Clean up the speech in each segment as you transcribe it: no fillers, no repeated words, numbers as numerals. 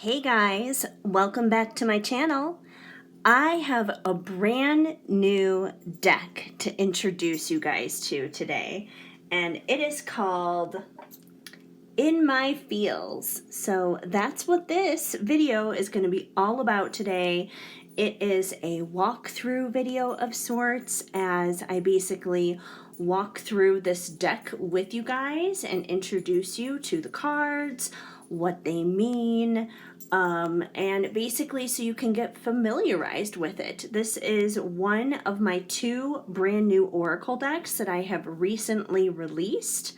Hey guys, welcome back to my channel. I have a brand new deck to introduce you guys to today, and it is called In My Feels. So that's what this video is going to be all about today. It is a walkthrough video of sorts, as I basically walk through this deck with you guys and introduce you to the cards, what they mean, and basically so you can get familiarized with it. This is one of my two brand new Oracle decks that I have recently released.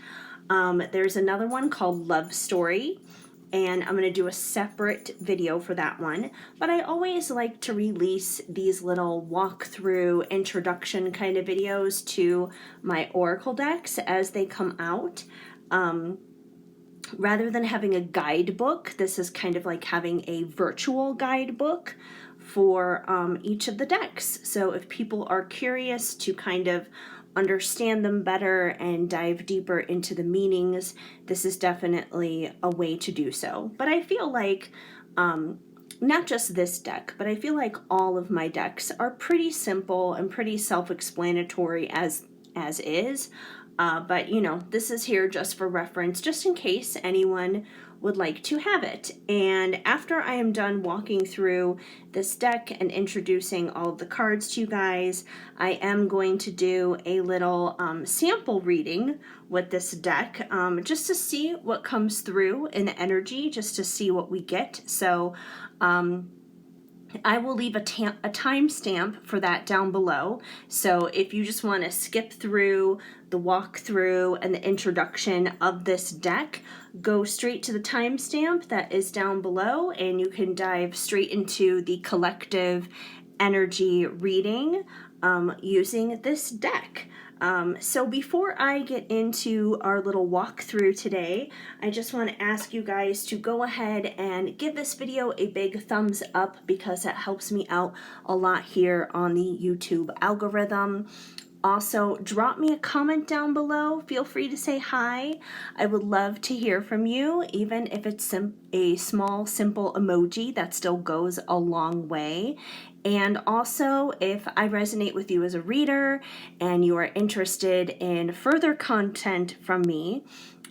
There's another one called Love Story, and I'm going to do a separate video for that one. But I always like to release these little walkthrough introduction kind of videos to my Oracle decks as they come out. Rather than having a guidebook, this is kind of like having a virtual guidebook for each of the decks. So if people are curious to kind of understand them better and dive deeper into the meanings, this is definitely a way to do so. But I feel like not just this deck, but I feel like all of my decks are pretty simple and pretty self-explanatory as is. But you know, this is here just for reference, just in case anyone would like to have it. And after I am done walking through this deck and introducing all of the cards to you guys, I am going to do a little sample reading with this deck, just to see what comes through in the energy, just to see what we get. So I will leave a timestamp for that down below. So if you just want to skip through the walkthrough and the introduction of this deck, go straight to the timestamp that is down below, and you can dive straight into the collective energy reading using this deck. So before I get into our little walkthrough today, I just want to ask you guys to go ahead and give this video a big thumbs up, because that helps me out a lot here on the YouTube algorithm. Also, drop me a comment down below. Feel free to say hi. I would love to hear from you, even if it's a small, simple emoji. That still goes a long way. And also, if I resonate with you as a reader and you are interested in further content from me,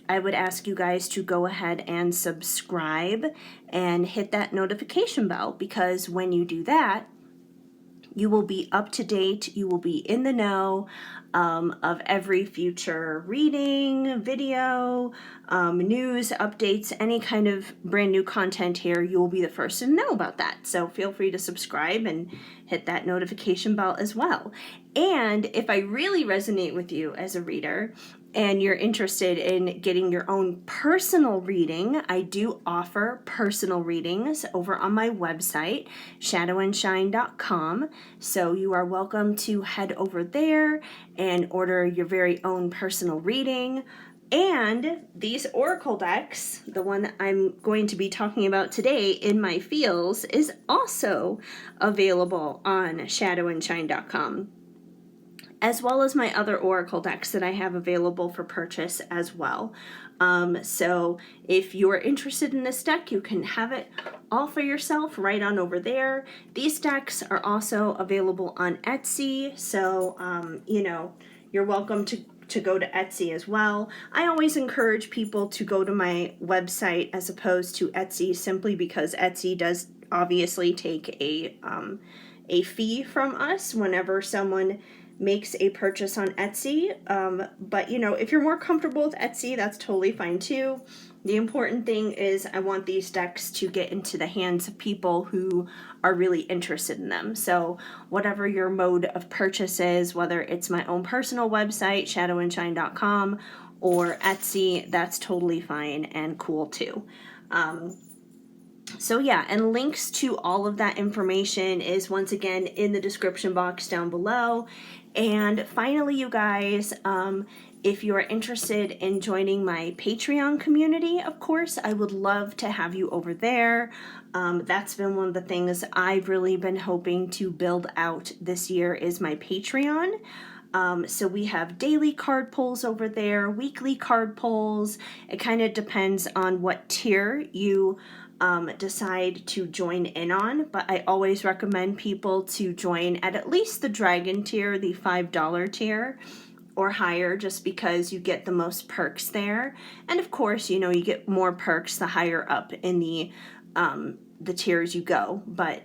I would ask you guys to go ahead and subscribe and hit that notification bell, because when you do that, you will be up to date, you will be in the know of every future reading, video, news, updates, any kind of brand new content here. You will be the first to know about that. So feel free to subscribe and hit that notification bell as well. And if I really resonate with you as a reader, and you're interested in getting your own personal reading, I do offer personal readings over on my website, shadowandshine.com. So you are welcome to head over there and order your very own personal reading. And these Oracle decks, the one that I'm going to be talking about today, In My Feels, is also available on shadowandshine.com, as well as my other Oracle decks that I have available for purchase as well. So if you're interested in this deck, you can have it all for yourself right on over there. These decks are also available on Etsy, so you know, you're welcome to go to Etsy as well. I always encourage people to go to my website as opposed to Etsy, simply because Etsy does obviously take a fee from us whenever someone makes a purchase on Etsy, but you know, if you're more comfortable with Etsy, that's totally fine too. The important thing is I want these decks to get into the hands of people who are really interested in them. So whatever your mode of purchase is, whether it's my own personal website, shadowandshine.com, or Etsy, that's totally fine and cool too. So yeah, and links to all of that information is once again in the description box down below. And finally, you guys, if you are interested in joining my Patreon community, of course, I would love to have you over there. That's been one of the things I've really been hoping to build out this year, is my Patreon. So we have daily card pulls over there, weekly card pulls. It kind of depends on what tier you decide to join in on, but I always recommend people to join at least the Dragon tier, the $5 tier or higher, just because you get the most perks there. And of course, you know, you get more perks the higher up in the tiers you go, but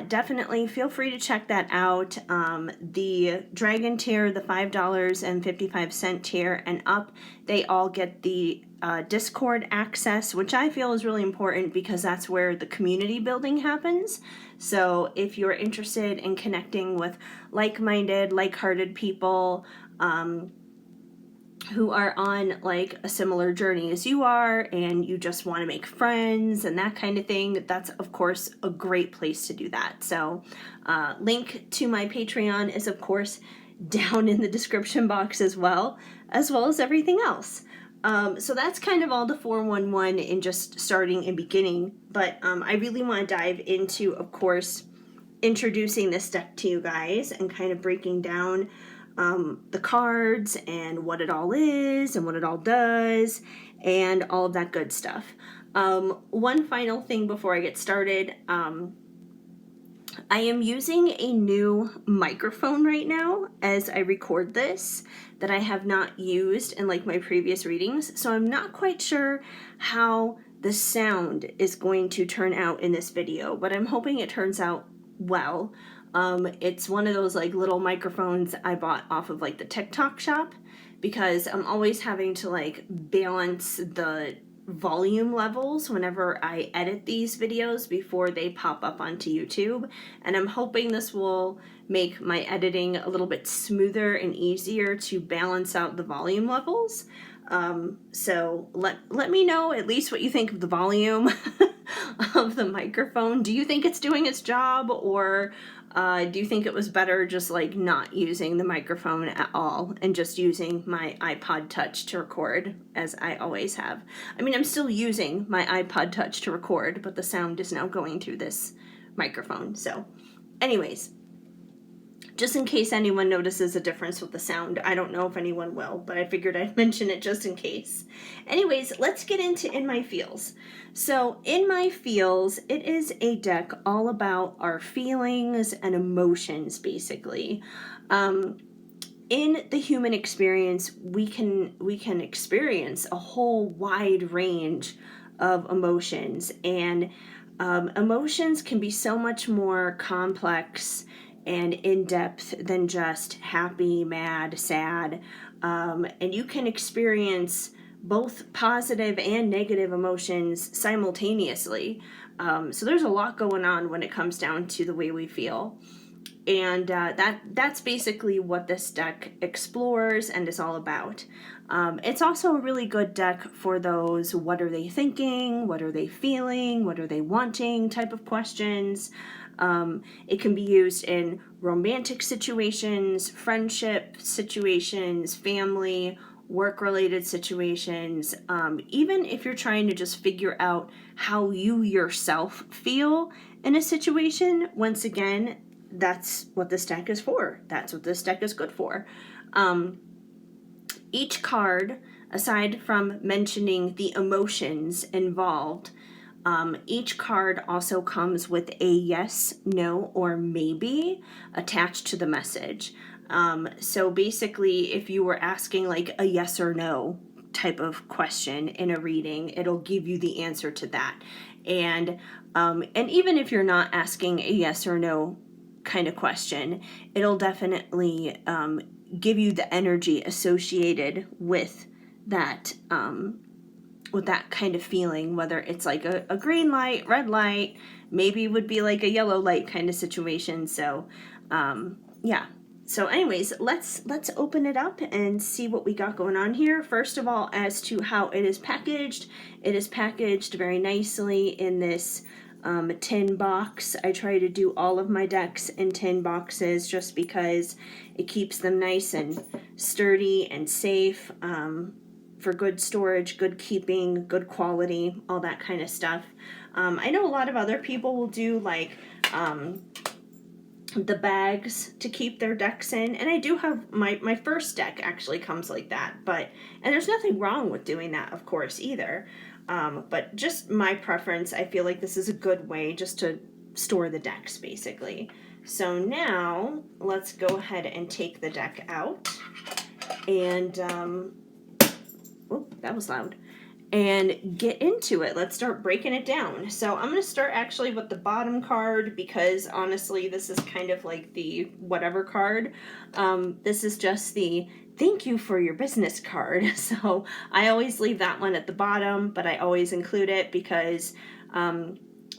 definitely feel free to check that out. The Dragon tier, the $5.55 tier and up, they all get the Discord access, which I feel is really important because that's where the community building happens. So if you're interested in connecting with like-minded, like-hearted people who are on like a similar journey as you are, and you just want to make friends and that kind of thing, that's of course a great place to do that. So link to my Patreon is of course down in the description box as well as everything else. So that's kind of all the 411 in just starting and beginning, but I really want to dive into, of course, introducing this deck to you guys and kind of breaking down the cards and what it all is and what it all does and all of that good stuff. One final thing before I get started, I am using a new microphone right now as I record this that I have not used in like my previous readings, so I'm not quite sure how the sound is going to turn out in this video, but I'm hoping it turns out well. It's one of those like little microphones I bought off of like the TikTok shop, because I'm always having to like balance the volume levels whenever I edit these videos before they pop up onto YouTube, and I'm hoping this will make my editing a little bit smoother and easier to balance out the volume levels. So let me know at least what you think of the volume of the microphone. Do you think it's doing its job, or do you think it was better just like not using the microphone at all and just using my iPod Touch to record as I always have? I mean, I'm still using my iPod Touch to record, but the sound is now going through this microphone. So anyways, just in case anyone notices a difference with the sound. I don't know if anyone will, but I figured I'd mention it just in case. Anyways, let's get into In My Feels. So In My Feels, it is a deck all about our feelings and emotions, basically. In the human experience, we can experience a whole wide range of emotions, and emotions can be so much more complex and in-depth than just happy, mad, sad, and you can experience both positive and negative emotions simultaneously. So there's a lot going on when it comes down to the way we feel, and that's basically what this deck explores and is all about. It's also a really good deck for those what are they thinking, what are they feeling, what are they wanting type of questions. It can be used in romantic situations, friendship situations, family, work-related situations. Even if you're trying to just figure out how you yourself feel in a situation, once again, that's what this deck is for. That's what this deck is good for. Each card, aside from mentioning the emotions involved, each card also comes with a yes, no, or maybe attached to the message. So basically, if you were asking like a yes or no type of question in a reading, it'll give you the answer to that. And even if you're not asking a yes or no kind of question, it'll definitely give you the energy associated with that kind of feeling, whether it's like a green light, red light, maybe would be like a yellow light kind of situation. So yeah. So anyways, let's open it up and see what we got going on here. First of all, as to how it is packaged very nicely in this tin box. I try to do all of my decks in tin boxes just because it keeps them nice and sturdy and safe, for good storage, good keeping, good quality, all that kind of stuff. I know a lot of other people will do like the bags to keep their decks in. And I do have my first deck actually comes like that, and there's nothing wrong with doing that, of course, either. But just my preference, I feel like this is a good way just to store the decks, basically. So now let's go ahead and take the deck out, and oh, that was loud, and get into it. Let's start breaking it down. So I'm going to start actually with the bottom card, because honestly this is kind of like the whatever card. This is just the thank you for your business card. So I always leave that one at the bottom, but I always include it because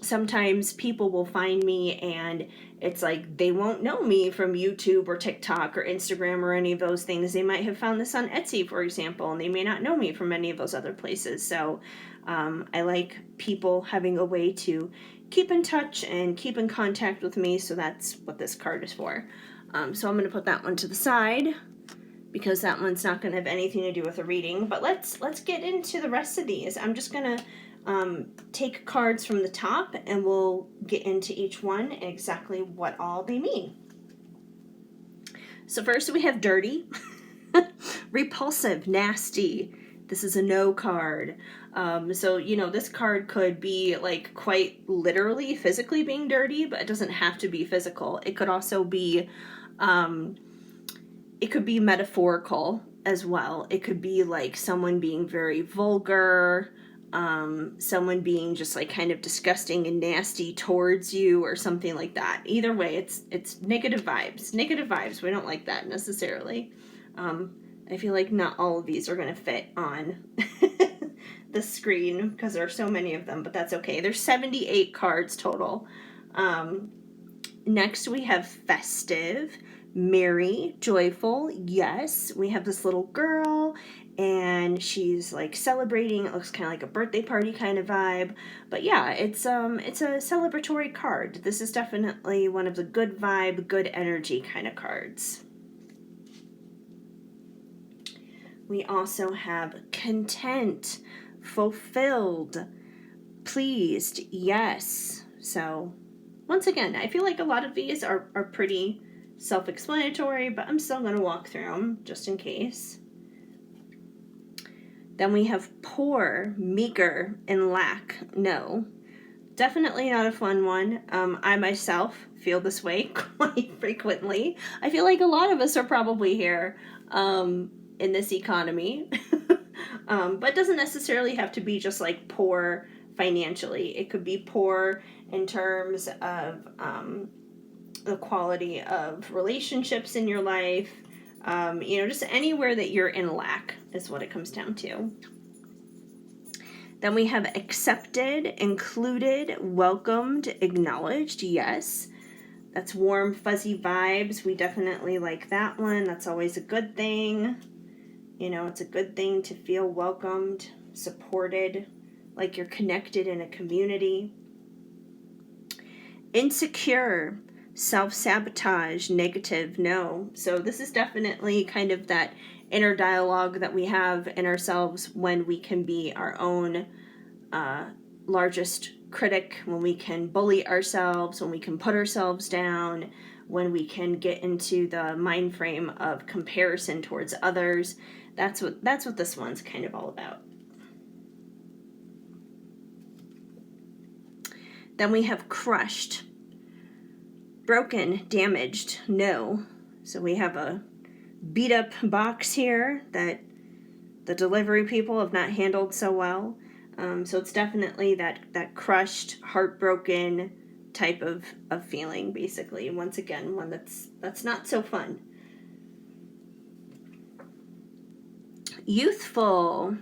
sometimes people will find me and it's like they won't know me from YouTube or TikTok or Instagram or any of those things. They might have found this on Etsy, for example, and they may not know me from any of those other places. So I like people having a way to keep in touch and keep in contact with me. So that's what this card is for. So I'm going to put that one to the side because that one's not going to have anything to do with a reading. But let's get into the rest of these. I'm just going to take cards from the top and we'll get into each one and exactly what all they mean. So first we have dirty, repulsive, nasty. This is a no card. So, this card could be like quite literally physically being dirty, but it doesn't have to be physical. It could also be, it could be metaphorical as well. It could be like someone being very vulgar, someone being just like kind of disgusting and nasty towards you or something like that. Either way, it's negative vibes. Negative vibes. We don't like that necessarily. I feel like not all of these are going to fit on the screen because there are so many of them, but that's okay. There's 78 cards total. Next we have festive, merry, joyful. Yes, we have this little girl and she's like celebrating. It looks kind of like a birthday party kind of vibe. But yeah, it's a celebratory card. This is definitely one of the good vibe, good energy kind of cards. We also have content, fulfilled, pleased, yes. So once again, I feel like a lot of these are pretty self-explanatory, but I'm still going to walk through them just in case. Then we have poor, meager, and lack. No, definitely not a fun one. I myself feel this way quite frequently. I feel like a lot of us are probably here in this economy. But it doesn't necessarily have to be just like poor financially. It could be poor in terms of the quality of relationships in your life. Just anywhere that you're in lack is what it comes down to. Then we have accepted, included, welcomed, acknowledged. Yes, that's warm, fuzzy vibes. We definitely like that one. That's always a good thing. It's a good thing to feel welcomed, supported, like you're connected in a community. Insecure, self-sabotage, negative, no. So this is definitely kind of that inner dialogue that we have in ourselves when we can be our own largest critic, when we can bully ourselves, when we can put ourselves down, when we can get into the mind frame of comparison towards others. That's what this one's kind of all about. Then we have crushed, broken, damaged, no. So we have a beat up box here that the delivery people have not handled so well. So it's definitely that crushed, heartbroken type of feeling, basically. Once again, one that's not so fun. Youthful,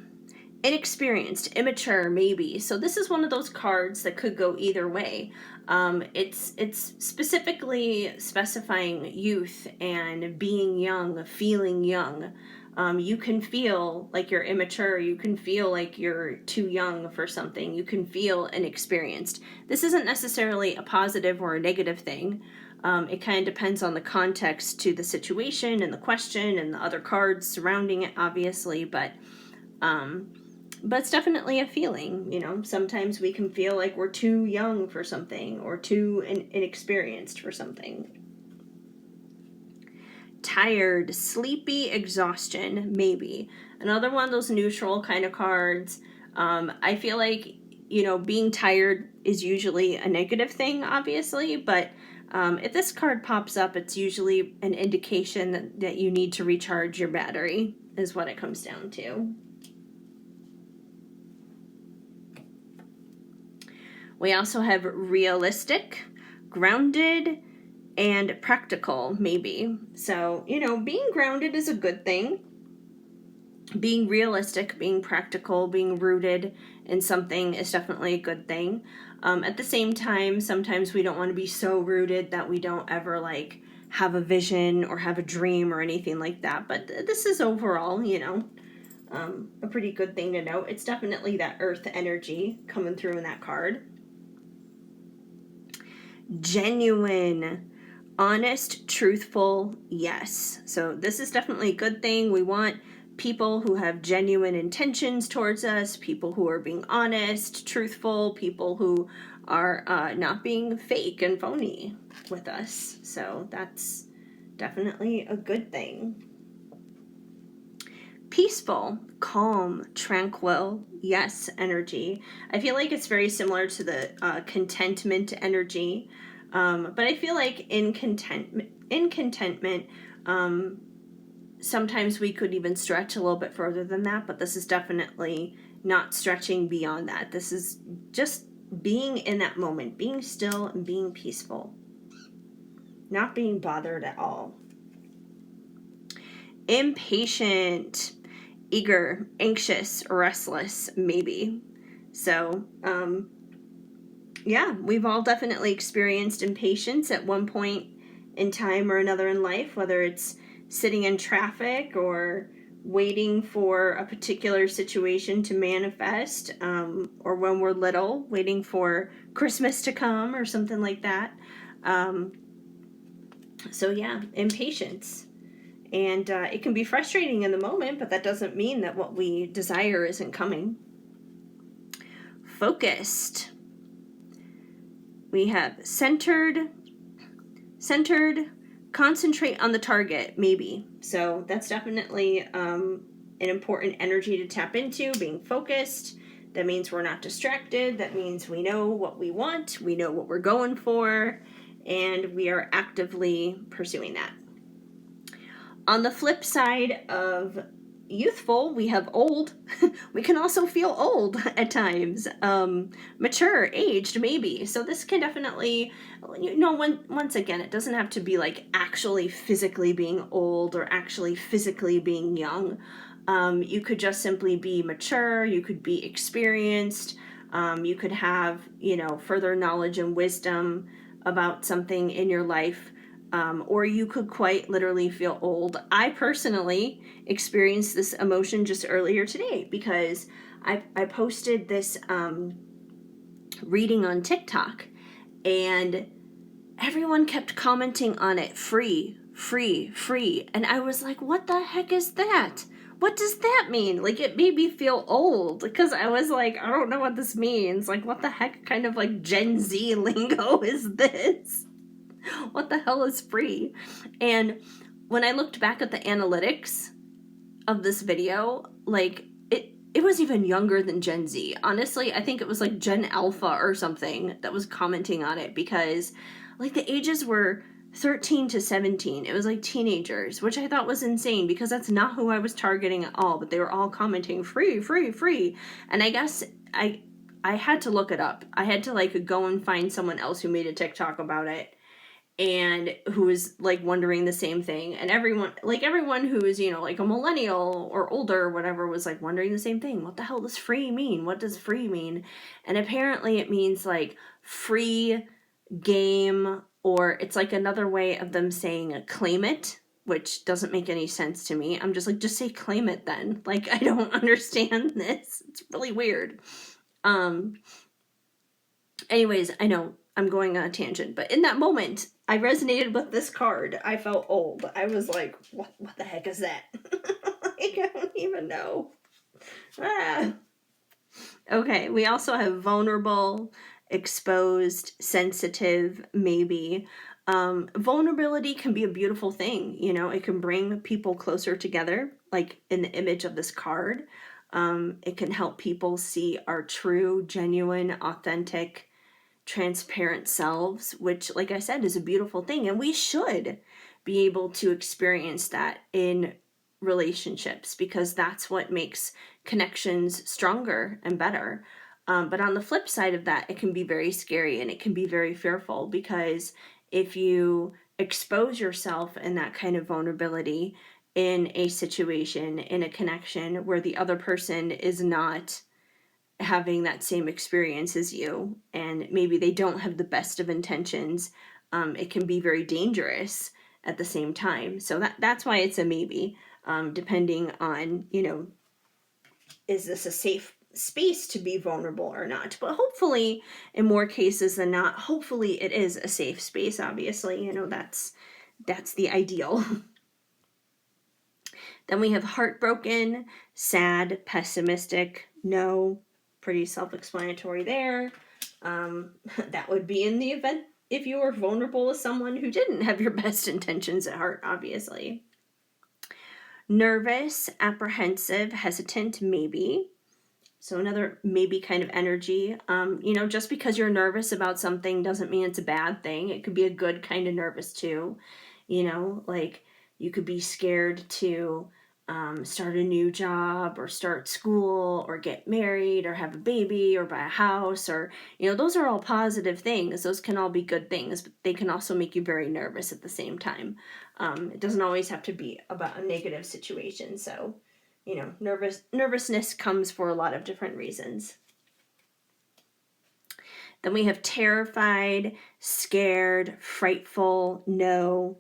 inexperienced, immature, maybe. So this is one of those cards that could go either way. It's specifically specifying youth and being young, feeling young. You can feel like you're immature. You can feel like you're too young for something. You can feel inexperienced. This isn't necessarily a positive or a negative thing. It kind of depends on the context to the situation and the question and the other cards surrounding it, obviously, but it's definitely a feeling. Sometimes we can feel like we're too young for something or too inexperienced for something. tired, sleepy, exhaustion, maybe. Another one of those neutral kind of cards. I feel like, being tired is usually a negative thing, obviously, but if this card pops up, it's usually an indication that you need to recharge your battery, is what it comes down to. We also have realistic, grounded, and practical, maybe. So, being grounded is a good thing. Being realistic, being practical, being rooted in something is definitely a good thing. At the same time, sometimes we don't want to be so rooted that we don't ever have a vision or have a dream or anything like that. But this is overall, a pretty good thing to note. It's definitely that earth energy coming through in that card. Genuine, honest, truthful, yes. So this is definitely a good thing. We want people who have genuine intentions towards us, people who are being honest, truthful, people who are not being fake and phony with us. So that's definitely a good thing. Peaceful, calm, tranquil, yes, energy. I feel like it's very similar to the contentment energy, but I feel like in contentment, sometimes we could even stretch a little bit further than that, but this is definitely not stretching beyond that. This is just being in that moment, being still and being peaceful, not being bothered at all. Impatient, eager, anxious, restless, maybe. So, yeah, we've all definitely experienced impatience at one point in time or another in life, whether it's sitting in traffic or waiting for a particular situation to manifest, or when we're little, waiting for Christmas to come or something like that. So yeah, impatience. And it can be frustrating in the moment, but that doesn't mean that what we desire isn't coming. Focused. We have centered, concentrate on the target, maybe. So that's definitely an important energy to tap into, being focused. That means we're not distracted. That means we know what we want, we know what we're going for, and we are actively pursuing that. On the flip side of youthful, we have old. We can also feel old at times. Mature, aged, maybe. So this can definitely, once again, it doesn't have to be actually physically being old or actually physically being young. You could just simply be mature. You could be experienced. You could have, further knowledge and wisdom about something in your life. Or you could quite literally feel old. I personally experienced this emotion just earlier today because I posted this reading on TikTok, and everyone kept commenting on it, free, free, free. And I was like, what the heck is that? What does that mean? It made me feel old because I was like, I don't know what this means. What the heck kind of Gen Z lingo is this? What the hell is free? And when I looked back at the analytics of this video, it was even younger than Gen Z. Honestly, I think it was Gen Alpha or something that was commenting on it because the ages were 13 to 17. It was teenagers, which I thought was insane because that's not who I was targeting at all, but they were all commenting free, free, free. And I guess I had to look it up. I had to go and find someone else who made a TikTok about it and who was wondering the same thing, and everyone who is a millennial or older or whatever was wondering the same thing. What the hell does free mean? What does free mean? And apparently it means free game, or it's another way of them saying claim it, which doesn't make any sense to me. I'm just say claim it then. I don't understand this. It's really weird. Anyways, I know I'm going on a tangent, but in that moment, I resonated with this card. I felt old. I was like, what the heck is that? I don't even know. Okay, we also have vulnerable, exposed, sensitive, maybe. Vulnerability can be a beautiful thing. You know, it can bring people closer together, like in the image of this card. It can help people see our true, genuine, authentic, transparent selves, which, like I said, is a beautiful thing. And we should be able to experience that in relationships because that's what makes connections stronger and better. But on the flip side of that, it can be very scary and it can be very fearful because if you expose yourself in that kind of vulnerability in a situation, in a connection where the other person is not having that same experience as you and maybe they don't have the best of intentions, it can be very dangerous at the same time. So that's why it's a maybe, depending on, you know, is this a safe space to be vulnerable or not? But hopefully, in more cases than not, hopefully it is a safe space. Obviously, you know, that's the ideal. Then we have heartbroken, sad, pessimistic, no, pretty self-explanatory there. That would be in the event if you were vulnerable with someone who didn't have your best intentions at heart, obviously. Nervous, apprehensive, hesitant, maybe. So another maybe kind of energy. You know, just because you're nervous about something doesn't mean it's a bad thing. It could be a good kind of nervous too. You know, like you could be scared to start a new job or start school or get married or have a baby or buy a house or, you know, those are all positive things. Those can all be good things, but they can also make you very nervous at the same time. It doesn't always have to be about a negative situation. So, you know, nervousness comes for a lot of different reasons. Then we have terrified, scared, frightful, no,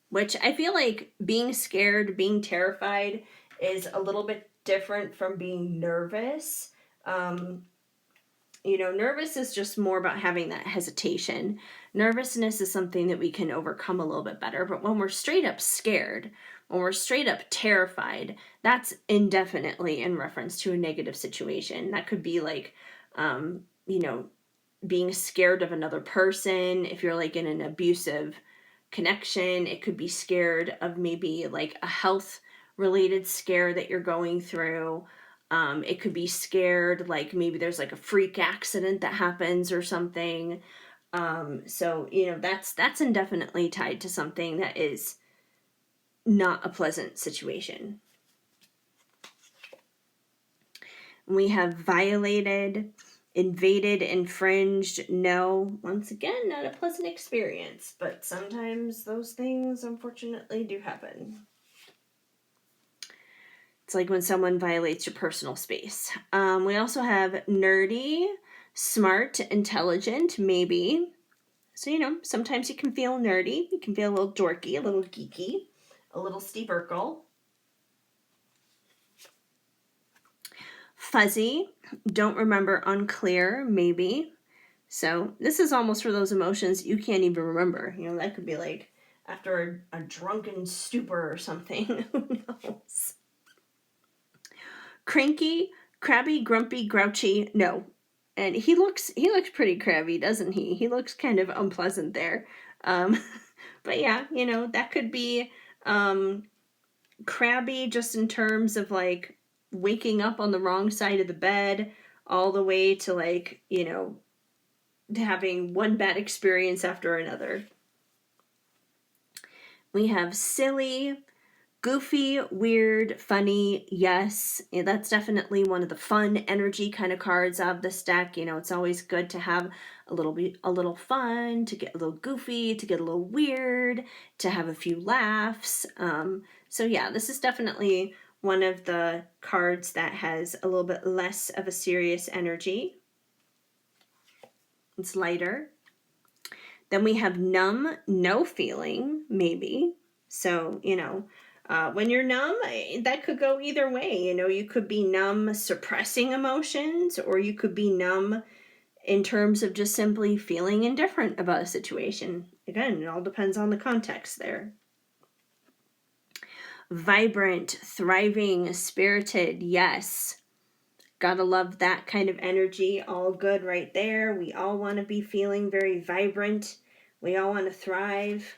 which I feel like being scared, being terrified is a little bit different from being nervous. You know, nervous is just more about having that hesitation. Nervousness is something that we can overcome a little bit better. But when we're straight up scared, when we're straight up terrified, that's indefinitely in reference to a negative situation. That could be like, you know, being scared of another person. If you're like in an abusive connection, it could be scared of maybe like a health related scare that you're going through. It could be scared like maybe there's like a freak accident that happens or something. So, you know, that's indefinitely tied to something that is not a pleasant situation. We have violated, invaded, infringed, no. Once again, not a pleasant experience, but sometimes those things unfortunately do happen. It's like when someone violates your personal space. We also have nerdy, smart, intelligent, maybe. So, you know, sometimes you can feel nerdy. You can feel a little dorky, a little geeky, a little Steve Urkel. Fuzzy, don't remember, unclear, maybe. So this is almost for those emotions you can't even remember. You know, that could be like after a drunken stupor or something. Who knows? Cranky, crabby, grumpy, grouchy, no. And he looks pretty crabby, doesn't he? He looks kind of unpleasant there. But yeah, you know, that could be crabby just in terms of like waking up on the wrong side of the bed all the way to like, you know, having one bad experience after another. We have silly, goofy, weird, funny, yes. Yeah, that's definitely one of the fun energy kind of cards of this deck. You know, it's always good to have a little fun, to get a little goofy, to get a little weird, to have a few laughs. So yeah, this is definitely one of the cards that has a little bit less of a serious energy. It's lighter. Then we have numb, no feeling, maybe. So, you know, when you're numb, that could go either way. You know, you could be numb suppressing emotions, or you could be numb in terms of just simply feeling indifferent about a situation. Again, it all depends on the context there. Vibrant, thriving, spirited, yes. Gotta love that kind of energy. All good right there. We all want to be feeling very vibrant. We all want to thrive.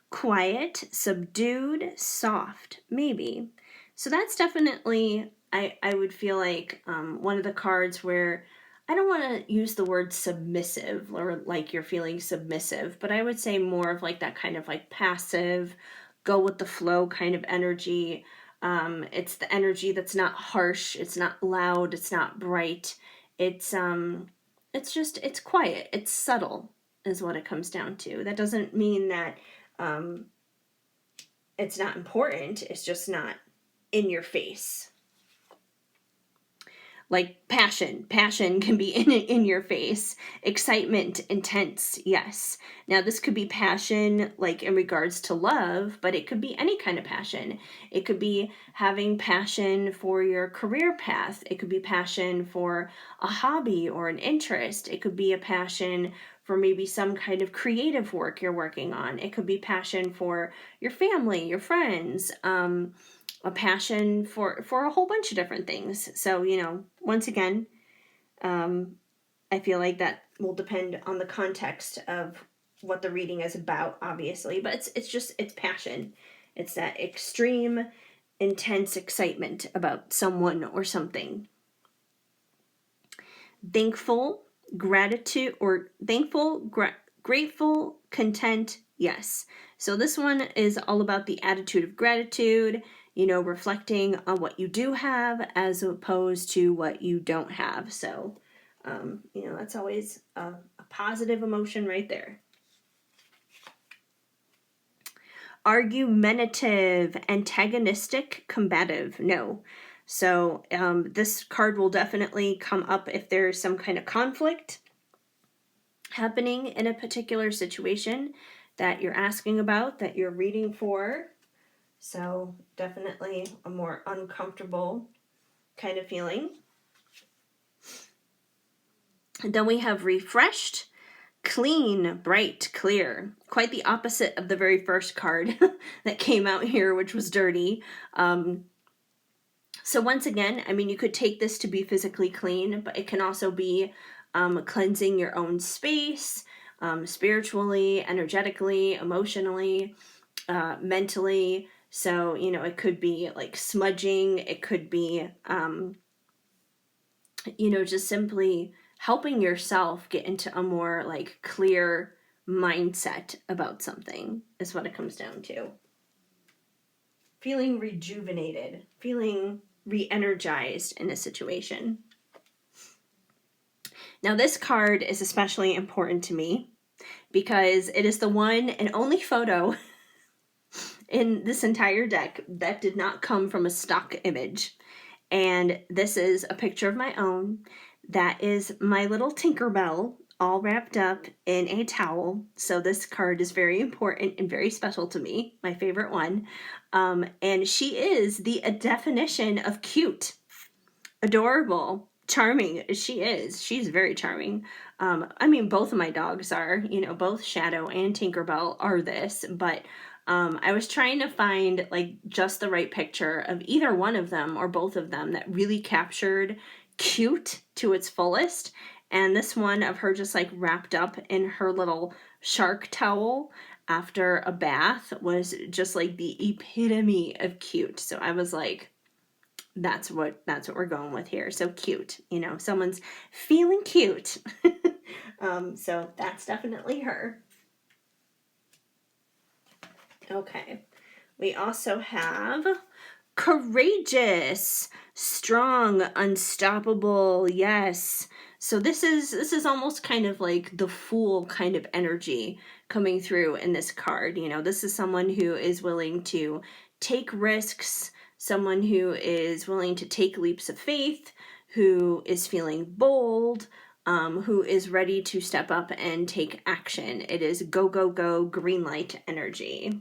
Quiet, subdued, soft, maybe. So that's definitely, I would feel like one of the cards where I don't want to use the word submissive or like you're feeling submissive, but I would say more of like that kind of like passive, go with the flow kind of energy. It's the energy that's not harsh, it's not loud, it's not bright. It's quiet, it's subtle is what it comes down to. That doesn't mean that um, it's not important, it's just not in your face. Like passion can be in your face. Excitement, intense, yes. Now this could be passion like in regards to love, but it could be any kind of passion. It could be having passion for your career path. It could be passion for a hobby or an interest. It could be a passion for maybe some kind of creative work you're working on. It could be passion for your family, your friends, a passion for a whole bunch of different things. So, once again, I feel like that will depend on the context of what the reading is about, obviously, but it's passion. It's that extreme, intense excitement about someone or something. Thankful, gratitude, or grateful, content, yes. So this one is all about the attitude of gratitude, reflecting on what you do have as opposed to what you don't have. So, that's always a positive emotion right there. Argumentative, antagonistic, combative, no. So this card will definitely come up if there's some kind of conflict happening in a particular situation that you're asking about, that you're reading for. So definitely a more uncomfortable kind of feeling. And then we have refreshed, clean, bright, clear. Quite the opposite of the very first card that came out here, which was dirty. So once again, you could take this to be physically clean, but it can also be cleansing your own space, spiritually, energetically, emotionally, mentally. So, it could be like smudging. It could be, just simply helping yourself get into a more like clear mindset about something is what it comes down to. Feeling rejuvenated, feeling re-energized in a situation. Now this card is especially important to me because it is the one and only photo in this entire deck that did not come from a stock image. And this is a picture of my own. That is my little Tinkerbell all wrapped up in a towel. So this card is very important and very special to me, my favorite one. And she is the definition of cute, adorable, charming. She's very charming. Both of my dogs are, both Shadow and Tinkerbell are this, but I was trying to find like just the right picture of either one of them or both of them that really captured cute to its fullest. And this one of her just like wrapped up in her little shark towel after a bath was just like the epitome of cute. So I was like, that's what we're going with here. So cute, someone's feeling cute. So that's definitely her. Okay. We also have courageous, strong, unstoppable. Yes. So this is almost kind of like the Fool kind of energy coming through in this card. This is someone who is willing to take risks, someone who is willing to take leaps of faith, who is feeling bold, who is ready to step up and take action. It is go, go, go, green light energy.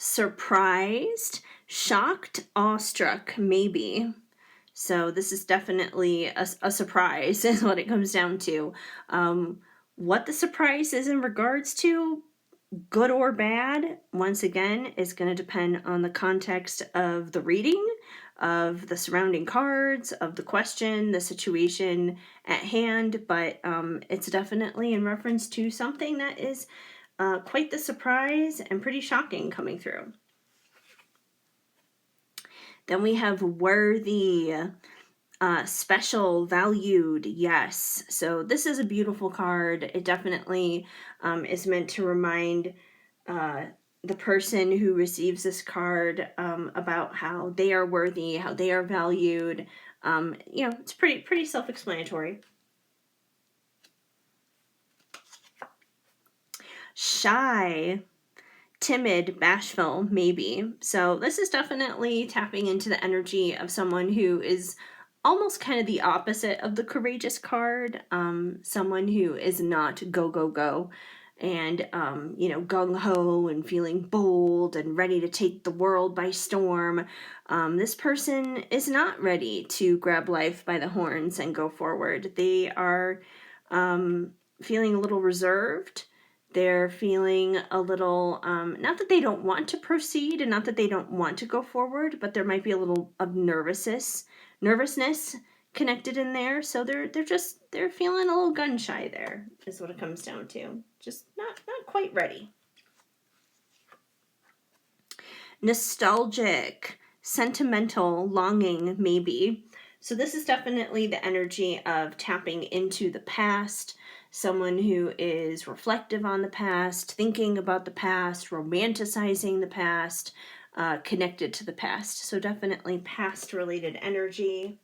Surprised, shocked, awestruck, maybe. So this is definitely a surprise is what it comes down to. What the surprise is in regards to, good or bad, once again, is going to depend on the context of the reading, of the surrounding cards, of the question, the situation at hand, but it's definitely in reference to something that is quite the surprise and pretty shocking coming through. Then we have worthy, special, valued, yes. So this is a beautiful card. It definitely is meant to remind the person who receives this card about how they are worthy, how they are valued. It's pretty self-explanatory. Shy, timid, bashful, maybe. So this is definitely tapping into the energy of someone who is almost kind of the opposite of the courageous card. Someone who is not go, go, go and, gung-ho and feeling bold and ready to take the world by storm. This person is not ready to grab life by the horns and go forward. They are feeling a little reserved. They're feeling a little, not that they don't want to proceed and not that they don't want to go forward, but there might be a little of nervousness connected in there. So they're feeling a little gun shy there is what it comes down to. Just not quite ready. Nostalgic, sentimental, longing, maybe. So this is definitely the energy of tapping into the past, someone who is reflective on the past, thinking about the past, romanticizing the past, connected to the past. So definitely past-related energy.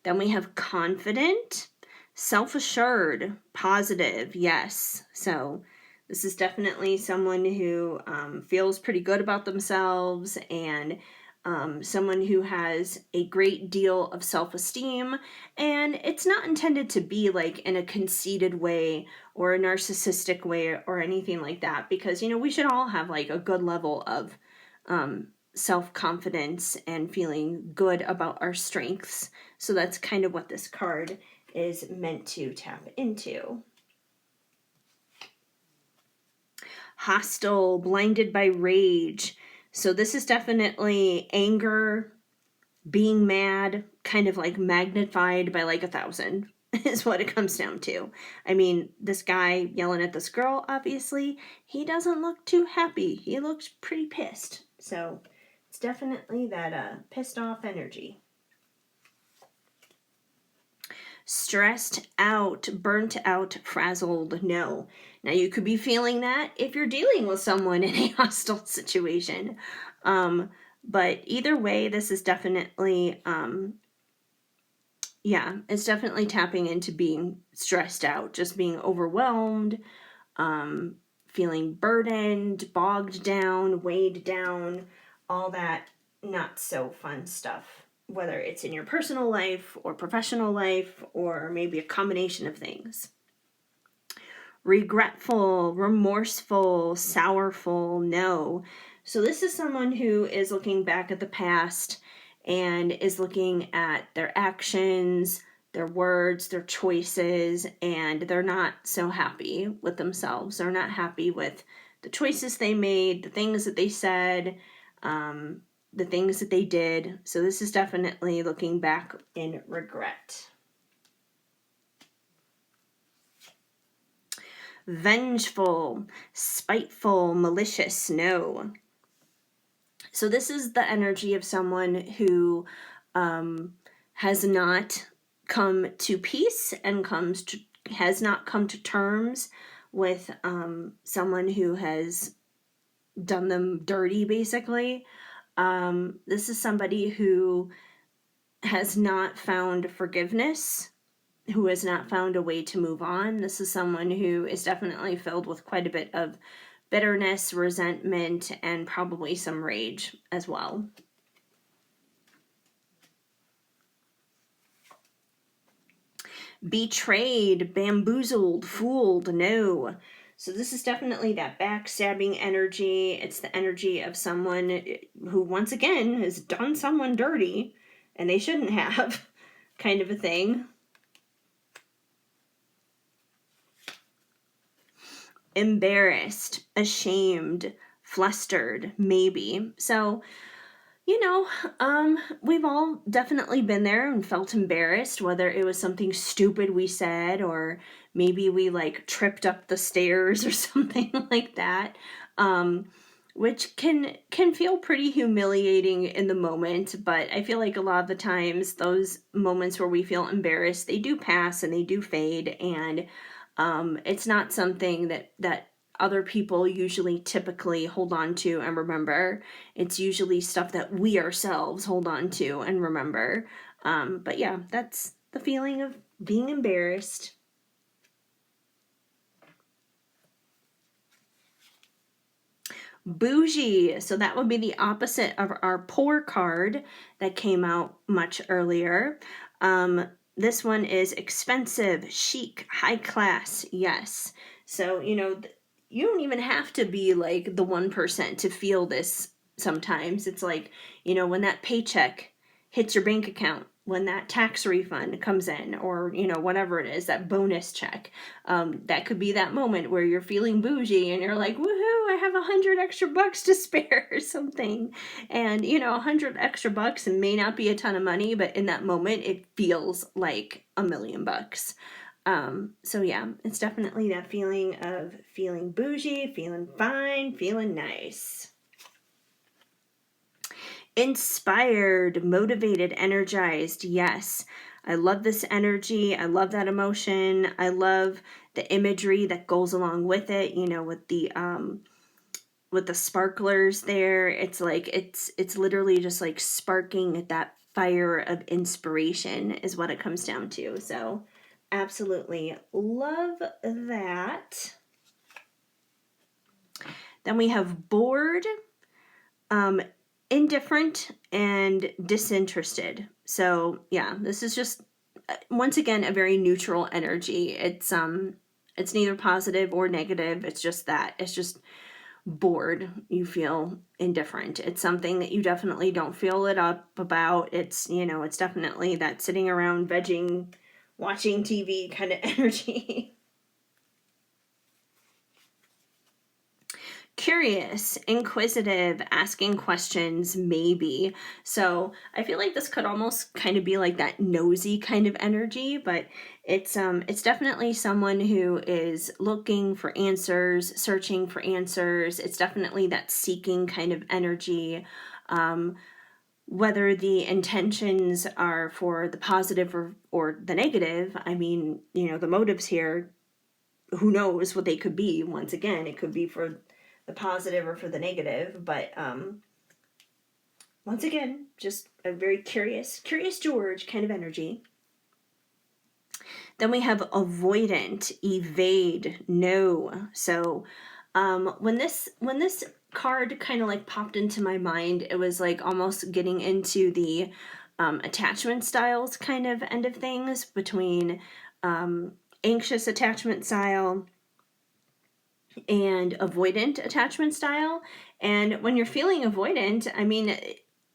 Then we have confident, self-assured, positive, yes. So this is definitely someone who feels pretty good about themselves and someone who has a great deal of self-esteem. And it's not intended to be like in a conceited way or a narcissistic way or anything like that, because, we should all have like a good level of self-confidence and feeling good about our strengths. So that's kind of what this card is meant to tap into. Hostile, blinded by rage. So this is definitely anger, being mad, kind of like magnified by like 1,000 is what it comes down to. I mean, this guy yelling at this girl, obviously, he doesn't look too happy. He looks pretty pissed. So it's definitely that pissed off energy. Stressed out, burnt out, frazzled, no. Now you could be feeling that if you're dealing with someone in a hostile situation. But either way, this is definitely, it's definitely tapping into being stressed out, just being overwhelmed, feeling burdened, bogged down, weighed down, all that not so fun stuff, whether it's in your personal life or professional life or maybe a combination of things. Regretful, remorseful, sourful, no. So this is someone who is looking back at the past and is looking at their actions, their words, their choices, and they're not so happy with themselves. They're not happy with the choices they made, the things that they said, the things that they did. So this is definitely looking back in regret. Vengeful, spiteful, malicious, no. So this is the energy of someone who has not come to peace and has not come to terms with someone who has done them dirty, basically. This is somebody who has not found forgiveness, who has not found a way to move on. This is someone who is definitely filled with quite a bit of bitterness, resentment, and probably some rage as well. Betrayed, bamboozled, fooled, no. So this is definitely that backstabbing energy. It's the energy of someone who, once again, has done someone dirty, and they shouldn't have, kind of a thing. Embarrassed, ashamed, flustered, maybe. So, we've all definitely been there and felt embarrassed, whether it was something stupid we said, or maybe we like tripped up the stairs or something like that. Which can feel pretty humiliating in the moment, but I feel like a lot of the times those moments where we feel embarrassed, they do pass and they do fade, and it's not something that other people usually typically hold on to and remember. It's usually stuff that we ourselves hold on to and remember. But yeah, that's the feeling of being embarrassed. Bougie. So that would be the opposite of our poor card that came out much earlier. This one is expensive, chic, high class. Yes. So, you don't even have to be like the 1% to feel this sometimes. It's like, when that paycheck hits your bank account, when that tax refund comes in, or, whatever it is, that bonus check. That could be that moment where you're feeling bougie and you're like, woohoo, I have $100 extra to spare or something. And, 100 extra may not be a ton of money, but in that moment, it feels like $1,000,000. So yeah, it's definitely that feeling of feeling bougie, feeling fine, feeling nice. Inspired, motivated, energized. Yes. I love this energy. I love that emotion. I love the imagery that goes along with it, with the sparklers there. It's like it's literally just like sparking that fire of inspiration is what it comes down to. So, absolutely love that. Then we have bored, indifferent, and disinterested. So yeah, this is just once again a very neutral energy. It's neither positive or negative. It's just that. It's just bored. You feel indifferent. It's something that you definitely don't feel it up about. It's it's definitely that sitting around vegging, watching TV kind of energy. Curious, inquisitive, asking questions, maybe. So I feel like this could almost kind of be like that nosy kind of energy, but it's definitely someone who is looking for answers, searching for answers. It's definitely that seeking kind of energy. Whether the intentions are for the positive or the negative, I mean, the motives here, who knows what they could be. Once again, it could be for the positive or for the negative, but once again, just a very curious George kind of energy. Then we have avoidant, evade, no. So when this card kind of like popped into my mind, it was like almost getting into the attachment styles kind of end of things, between anxious attachment style and avoidant attachment style. And when you're feeling avoidant, I mean,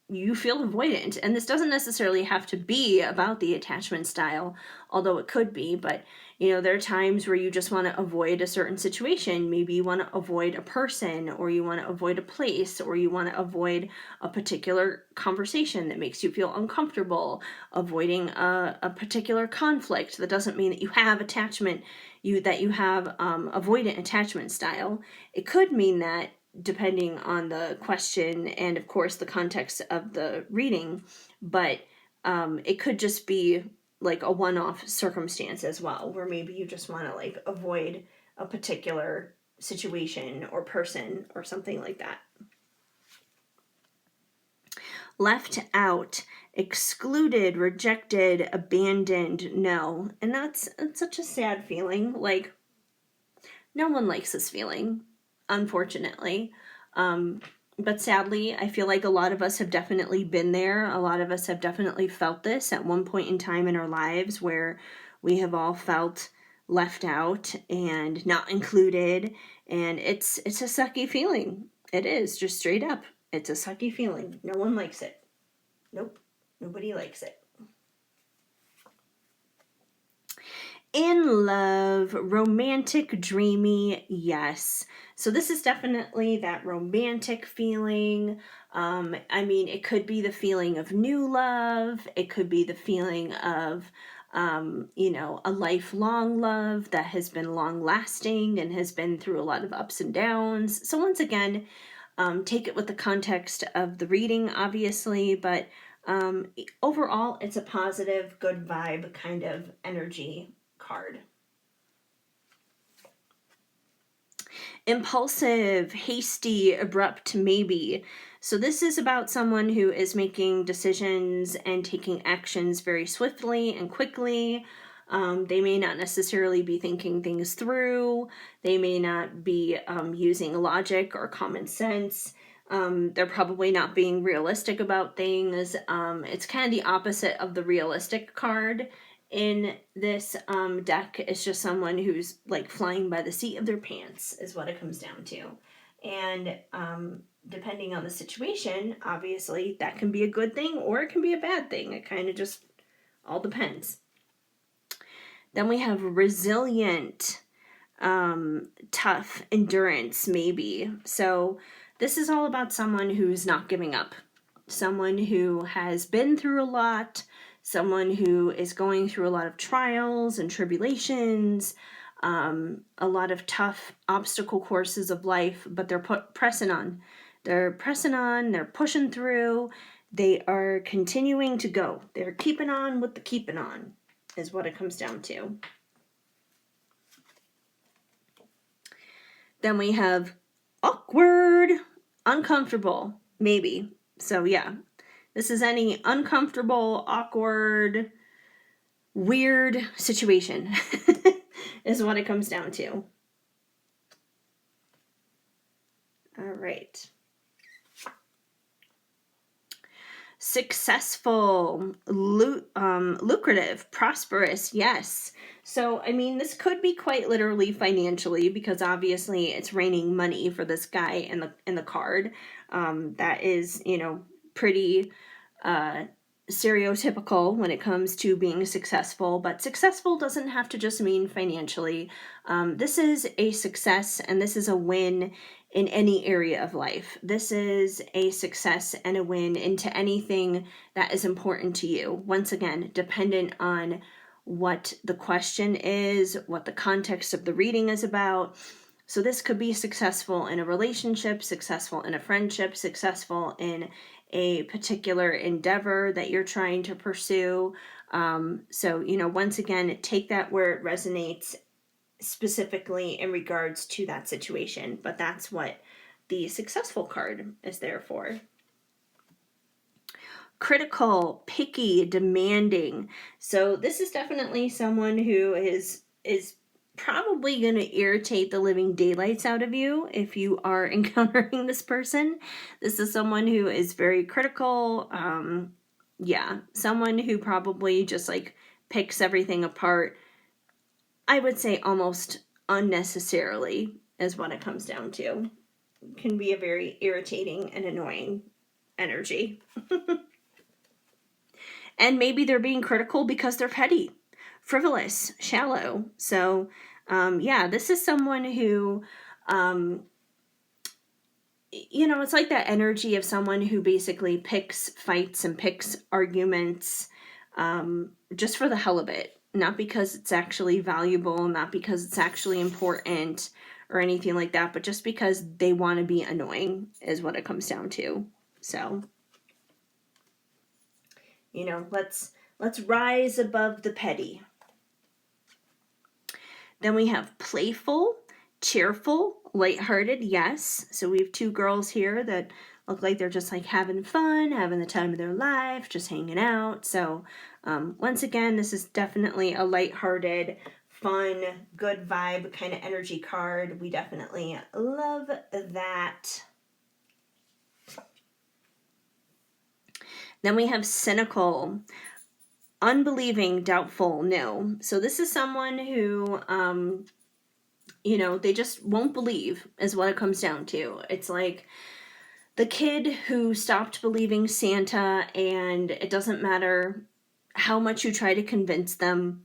you feel avoidant, and this doesn't necessarily have to be about the attachment style, although it could be. But there are times where you just want to avoid a certain situation. Maybe you want to avoid a person, or you want to avoid a place, or you want to avoid a particular conversation that makes you feel uncomfortable, avoiding a particular conflict. That doesn't mean that you have attachment, that you have avoidant attachment style. It could mean that, depending on the question and of course the context of the reading, but it could just be like a one-off circumstance as well, where maybe you just want to like avoid a particular situation or person or something like that. Left out, excluded, rejected, abandoned, no. And that's such a sad feeling. Like, no one likes this feeling, unfortunately. But sadly, I feel like a lot of us have definitely been there. A lot of us have definitely felt this at one point in time in our lives, where we have all felt left out and not included. And it's a sucky feeling. It is, just straight up. It's a sucky feeling. No one likes it. Nope. Nobody likes it. In love, romantic, dreamy, yes. So this is definitely that romantic feeling. I mean, it could be the feeling of new love. It could be the feeling of, a lifelong love that has been long lasting and has been through a lot of ups and downs. So once again, take it with the context of the reading, obviously, but overall, it's a positive, good vibe kind of energy card. Impulsive, hasty, abrupt, maybe. So this is about someone who is making decisions and taking actions very swiftly and quickly. They may not necessarily be thinking things through. They may not be using logic or common sense. They're probably not being realistic about things. It's kind of the opposite of the realistic card in this deck. Is just someone who's like flying by the seat of their pants is what it comes down to. And depending on the situation, obviously that can be a good thing or it can be a bad thing. It kind of just all depends. Then we have resilient, tough, endurance, maybe. So this is all about someone who's not giving up, someone who has been through a lot, someone who is going through a lot of trials and tribulations, a lot of tough obstacle courses of life, but they're pressing on. They're pressing on, they're pushing through, they are continuing to go. They're keeping on with the keeping on, is what it comes down to. Then we have awkward, uncomfortable, maybe. So yeah, this is any uncomfortable, awkward, weird situation is what it comes down to. All right. Successful, lucrative, prosperous, yes. So, I mean, this could be quite literally financially because obviously it's raining money for this guy in the card. That is, pretty stereotypical when it comes to being successful, but successful doesn't have to just mean financially. This is a success and this is a win in any area of life. This is a success and a win into anything that is important to you. Once again, dependent on what the question is, what the context of the reading is about. So this could be successful in a relationship, successful in a friendship, successful in a particular endeavor that you're trying to pursue. So, once again, take that where it resonates specifically in regards to that situation. But that's what the successful card is there for. Critical, picky, demanding. So this is definitely someone who is probably going to irritate the living daylights out of you if you are encountering this person. This is someone who is very critical. Someone who probably just like picks everything apart. I would say almost unnecessarily is what it comes down to. Can be a very irritating and annoying energy. And maybe they're being critical because they're petty, frivolous, shallow. So, this is someone who, it's like that energy of someone who basically picks fights and picks arguments just for the hell of it. Not because it's actually valuable, not because it's actually important or anything like that, but just because they want to be annoying is what it comes down to. So, let's rise above the petty. Then we have playful, cheerful, lighthearted, yes. So we have two girls here that look like they're just like having fun, having the time of their life, just hanging out. So once again, this is definitely a lighthearted, fun, good vibe kind of energy card. We definitely love that. Then we have cynical, unbelieving, doubtful, no. So this is someone who, they just won't believe is what it comes down to. It's like the kid who stopped believing Santa, and it doesn't matter how much you try to convince them,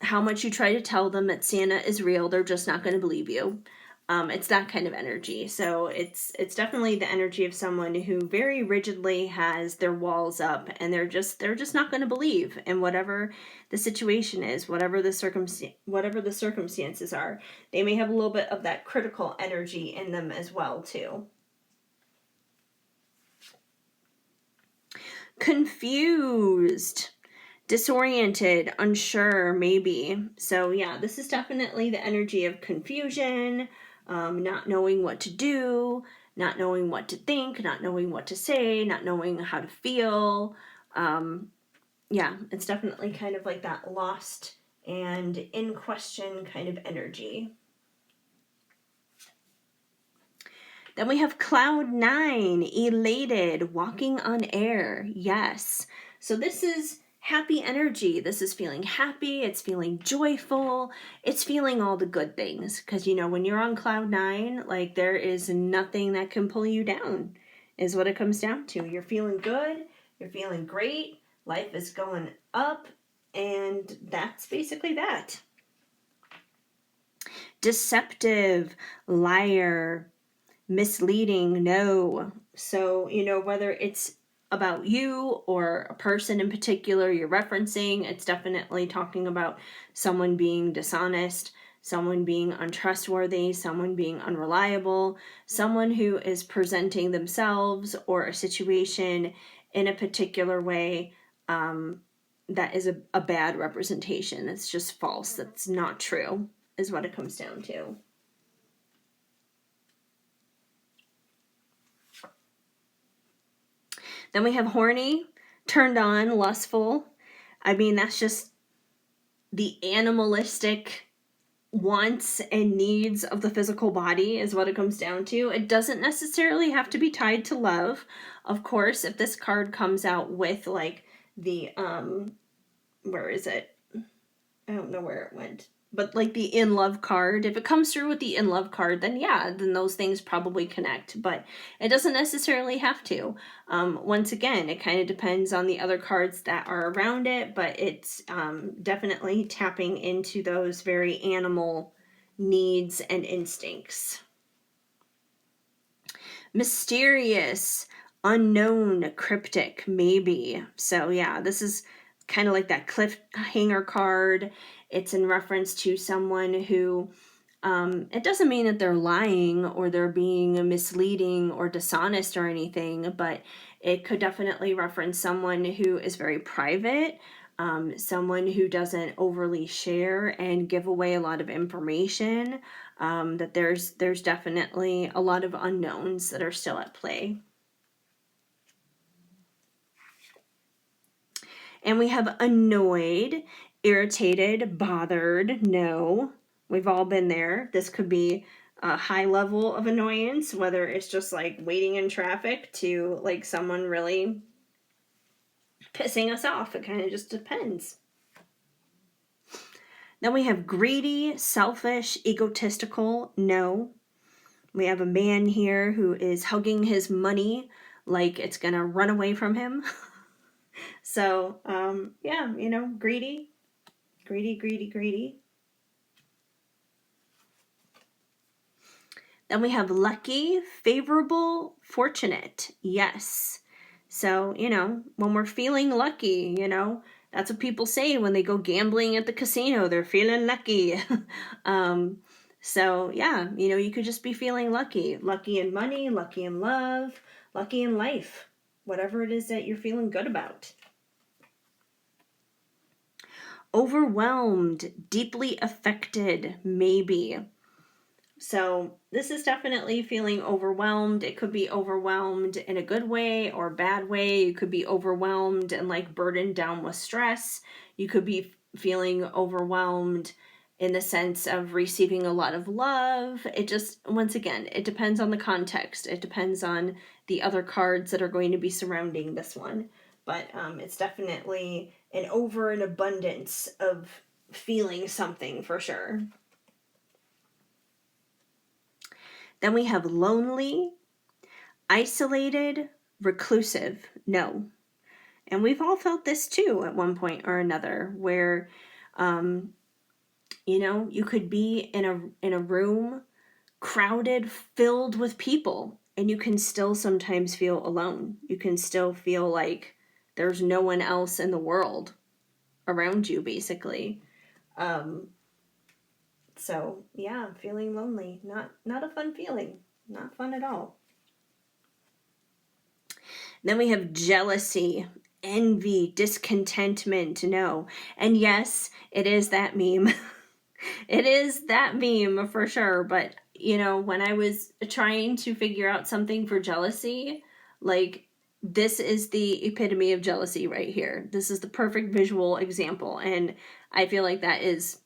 how much you try to tell them that Santa is real, they're just not going to believe you. It's that kind of energy. So it's definitely the energy of someone who very rigidly has their walls up, and they're just not going to believe in whatever the situation is, whatever the circumstances are. They may have a little bit of that critical energy in them as well too. Confused, disoriented, unsure, maybe. So yeah, this is definitely the energy of confusion, not knowing what to do, not knowing what to think, not knowing what to say, not knowing how to feel. Yeah, it's definitely kind of like that lost and in question kind of energy. Then we have cloud 9, elated, walking on air. Yes. So this is happy energy. This is feeling happy. It's feeling joyful. It's feeling all the good things. Because, when you're on cloud 9, like, there is nothing that can pull you down, is what it comes down to. You're feeling good. You're feeling great. Life is going up. And that's basically that. Deceptive, liar, misleading, no. So, whether it's about you or a person in particular you're referencing, it's definitely talking about someone being dishonest, someone being untrustworthy, someone being unreliable, someone who is presenting themselves or a situation in a particular way that is a bad representation. It's just false. That's not true, is what it comes down to. Then we have horny, turned on, lustful. I mean, that's just the animalistic wants and needs of the physical body is what it comes down to. It doesn't necessarily have to be tied to love. Of course, if this card comes out with like the where is it? I don't know where it went. But like the in love card, if it comes through with the in love card, then yeah, then those things probably connect. But it doesn't necessarily have to. Once again, it kind of depends on the other cards that are around it, but it's definitely tapping into those very animal needs and instincts. Mysterious, unknown, cryptic, maybe. So yeah, this is kind of like that cliffhanger card. It's in reference to someone who, it doesn't mean that they're lying or they're being misleading or dishonest or anything, but it could definitely reference someone who is very private, someone who doesn't overly share and give away a lot of information, that there's definitely a lot of unknowns that are still at play. And we have annoyed, irritated, bothered, no. We've all been there. This could be a high level of annoyance, whether it's just like waiting in traffic to like someone really pissing us off. It kind of just depends. Then we have greedy, selfish, egotistical, no. We have a man here who is hugging his money like it's going to run away from him. So, yeah, greedy. Then we have lucky, favorable, fortunate. Yes. So, when we're feeling lucky, that's what people say when they go gambling at the casino. They're feeling lucky. So, yeah, you could just be feeling lucky. Lucky in money, lucky in love, lucky in life. Whatever it is that you're feeling good about. Overwhelmed, deeply affected, maybe. So this is definitely feeling overwhelmed. It could be overwhelmed in a good way or a bad way. You could be overwhelmed and like burdened down with stress. You could be feeling overwhelmed in the sense of receiving a lot of love. It just, once again, it depends on the context. It depends on the other cards that are going to be surrounding this one. But it's definitely an abundance of feeling something for sure. Then we have lonely, isolated, reclusive, no. And we've all felt this too at one point or another, where You know, you could be in a room crowded, filled with people, and you can still sometimes feel alone. You can still feel like there's no one else in the world around you, basically. Um, so yeah, feeling lonely, not a fun feeling, not fun at all. Then we have jealousy, envy, discontentment. No, and yes, it is that meme. It is that meme for sure. But, you know, when I was trying to figure out something for jealousy, like, this is the epitome of jealousy right here. This is the perfect visual example. And I feel like that is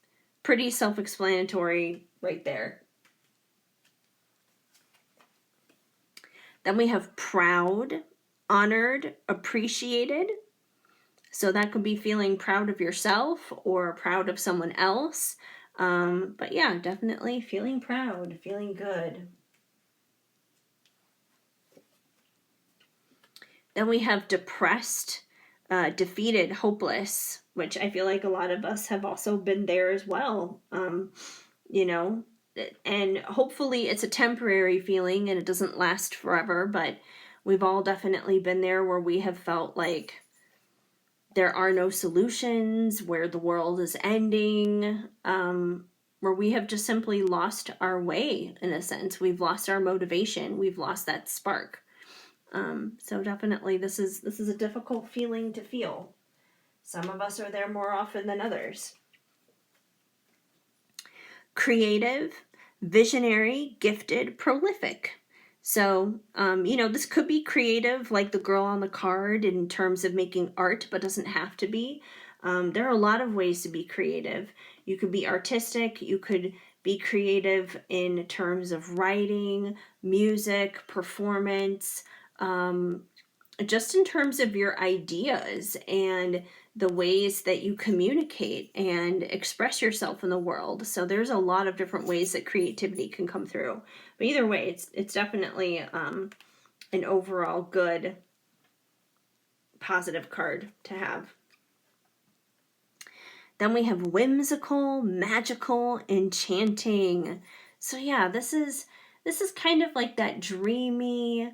pretty self explanatory right there. Then we have proud, honored, appreciated. So that could be feeling proud of yourself or proud of someone else. But yeah, definitely feeling proud, feeling good. Then we have depressed, defeated, hopeless, which I feel like a lot of us have also been there as well. You know, and hopefully it's a temporary feeling and it doesn't last forever, but we've all definitely been there where we have felt like there are no solutions, where the world is ending, where we have just simply lost our way in a sense. We've lost our motivation. We've lost that spark. So definitely, this is a difficult feeling to feel. Some of us are there more often than others. Creative, visionary, gifted, prolific. So, you know, this could be creative, like the girl on the card, in terms of making art, but doesn't have to be. There are a lot of ways to be creative. You could be artistic, you could be creative in terms of writing, music, performance, just in terms of your ideas and the ways that you communicate and express yourself in the world. So there's a lot of different ways that creativity can come through. But either way, it's definitely an overall good, positive card to have. Then we have whimsical, magical, enchanting. So yeah, this is kind of like that dreamy,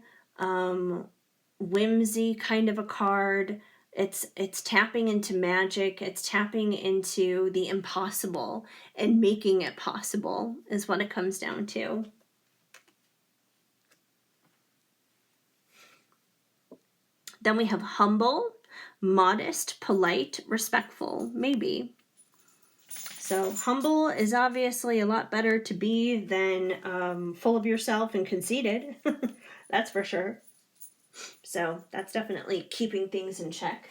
whimsy kind of a card. It's tapping into magic. It's tapping into the impossible and making it possible is what it comes down to. Then we have humble, modest, polite, respectful, maybe. So humble is obviously a lot better to be than full of yourself and conceited. That's for sure. So that's definitely keeping things in check.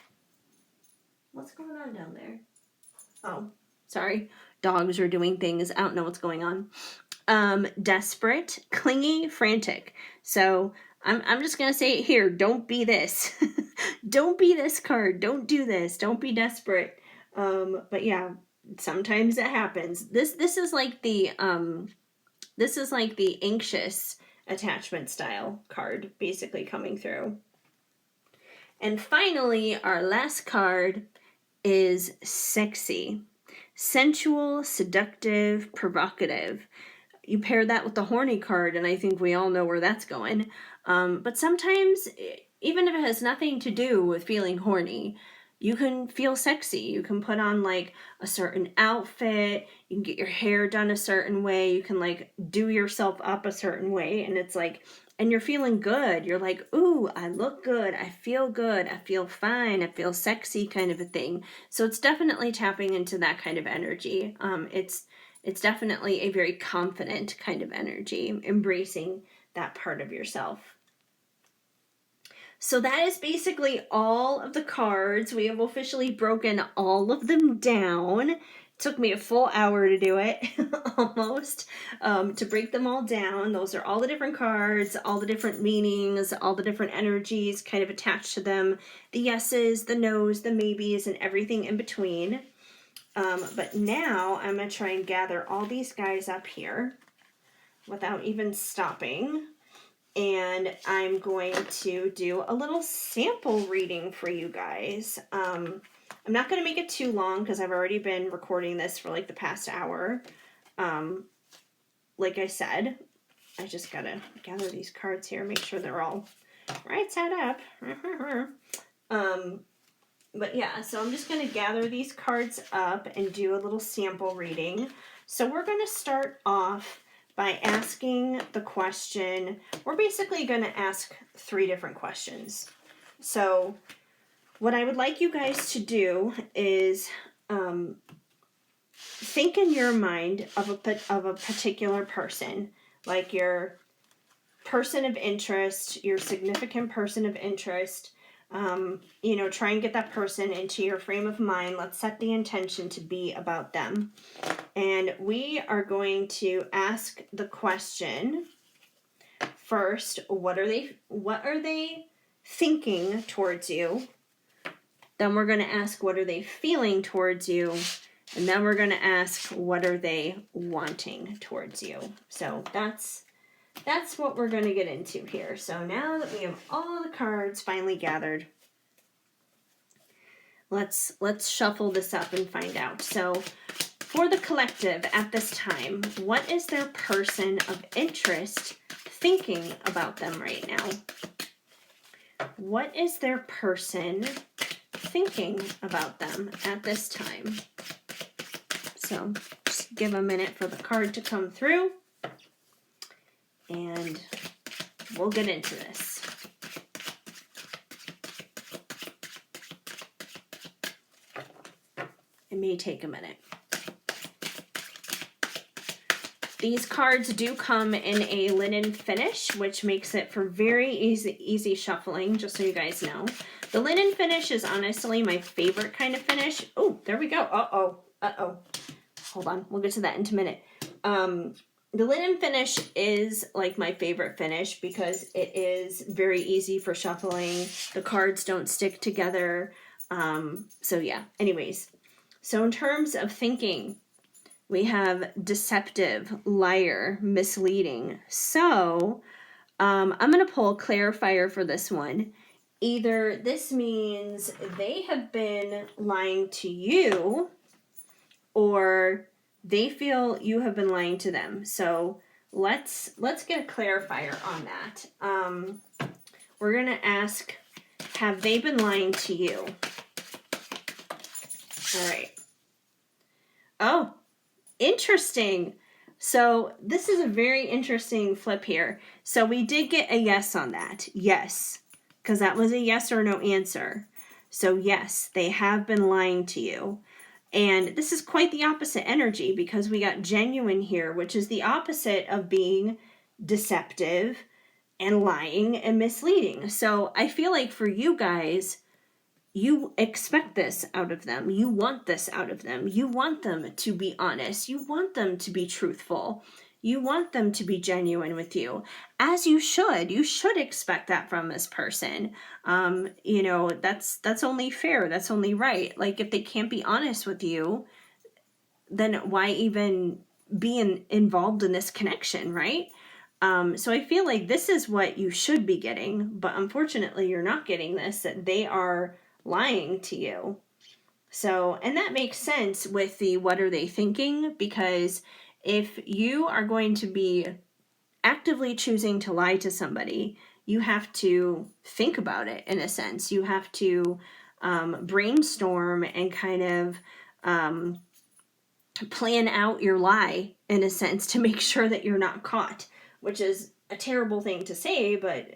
What's going on down there? Oh, sorry. Dogs are doing things. I don't know what's going on. Desperate, clingy, frantic. So I'm just gonna say it here. Don't be this. Don't be this card. Don't do this. Don't be desperate. But yeah, sometimes it happens. This is like the anxious attachment style card basically coming through. And finally, our last card is sexy. Sensual, seductive, provocative. You pair that with the horny card, and I think we all know where that's going. But sometimes, even if it has nothing to do with feeling horny, you can feel sexy. You can put on like a certain outfit, you can get your hair done a certain way, you can like do yourself up a certain way, and it's like, and you're feeling good. You're like, ooh, I look good, I feel fine, I feel sexy kind of a thing. So it's definitely tapping into that kind of energy. It's definitely a very confident kind of energy, embracing that part of yourself. So that is basically all of the cards. We have officially broken all of them down. It took me a full hour to do it, almost, to break them all down. Those are all the different cards, all the different meanings, all the different energies kind of attached to them. The yeses, the nos, the maybes, and everything in between. But now I'm going to try and gather all these guys up here without even stopping. And I'm going to do a little sample reading for you guys. I'm not going to make it too long because I've already been recording this for like the past hour. Like I said, I just got to gather these cards here, make sure they're all right side up. But yeah, so I'm just going to gather these cards up and do a little sample reading. So we're going to start off by asking the question. We're basically going to ask 3 different questions. So what I would like you guys to do is think in your mind of a particular person, like your person of interest, your significant person of interest. Try and get that person into your frame of mind. Let's set the intention to be about them. And we are going to ask the question first, what are they thinking towards you? Then we're going to ask, what are they feeling towards you? And then we're going to ask, what are they wanting towards you? So that's what we're going to get into here. So now that we have all the cards finally gathered, let's shuffle this up and find out. So for the collective at this time, what is their person of interest thinking about them right now? What is their person thinking about them at this time? So just give a minute for the card to come through, and we'll get into this. It may take a minute. These cards do come in a linen finish, which makes it for very easy shuffling, just so you guys know. The linen finish is honestly my favorite kind of finish. Oh, there we go. Uh-oh. Hold on. We'll get to that in a minute. The linen finish is like my favorite finish because it is very easy for shuffling. The cards don't stick together. So yeah, anyways. So in terms of thinking, we have deceptive, liar, misleading. So I'm going to pull a clarifier for this one. Either this means they have been lying to you, or they feel you have been lying to them. So let's get a clarifier on that. We're going to ask, have they been lying to you? All right. Oh, interesting. So this is a very interesting flip here. So we did get a yes on that. Yes, because that was a yes or no answer. So yes, they have been lying to you. And this is quite the opposite energy because we got genuine here, which is the opposite of being deceptive and lying and misleading. So I feel like for you guys, you expect this out of them. You want this out of them. You want them to be honest. You want them to be truthful. You want them to be genuine with you, as you should. You should expect that from this person. That's only fair. That's only right. Like, if they can't be honest with you, then why even be involved in this connection, right? So I feel like this is what you should be getting, but unfortunately you're not getting this, that they are lying to you. So, and that makes sense with the what are they thinking, because if you are going to be actively choosing to lie to somebody, you have to think about it in a sense. You have to brainstorm and kind of plan out your lie in a sense to make sure that you're not caught, which is a terrible thing to say, but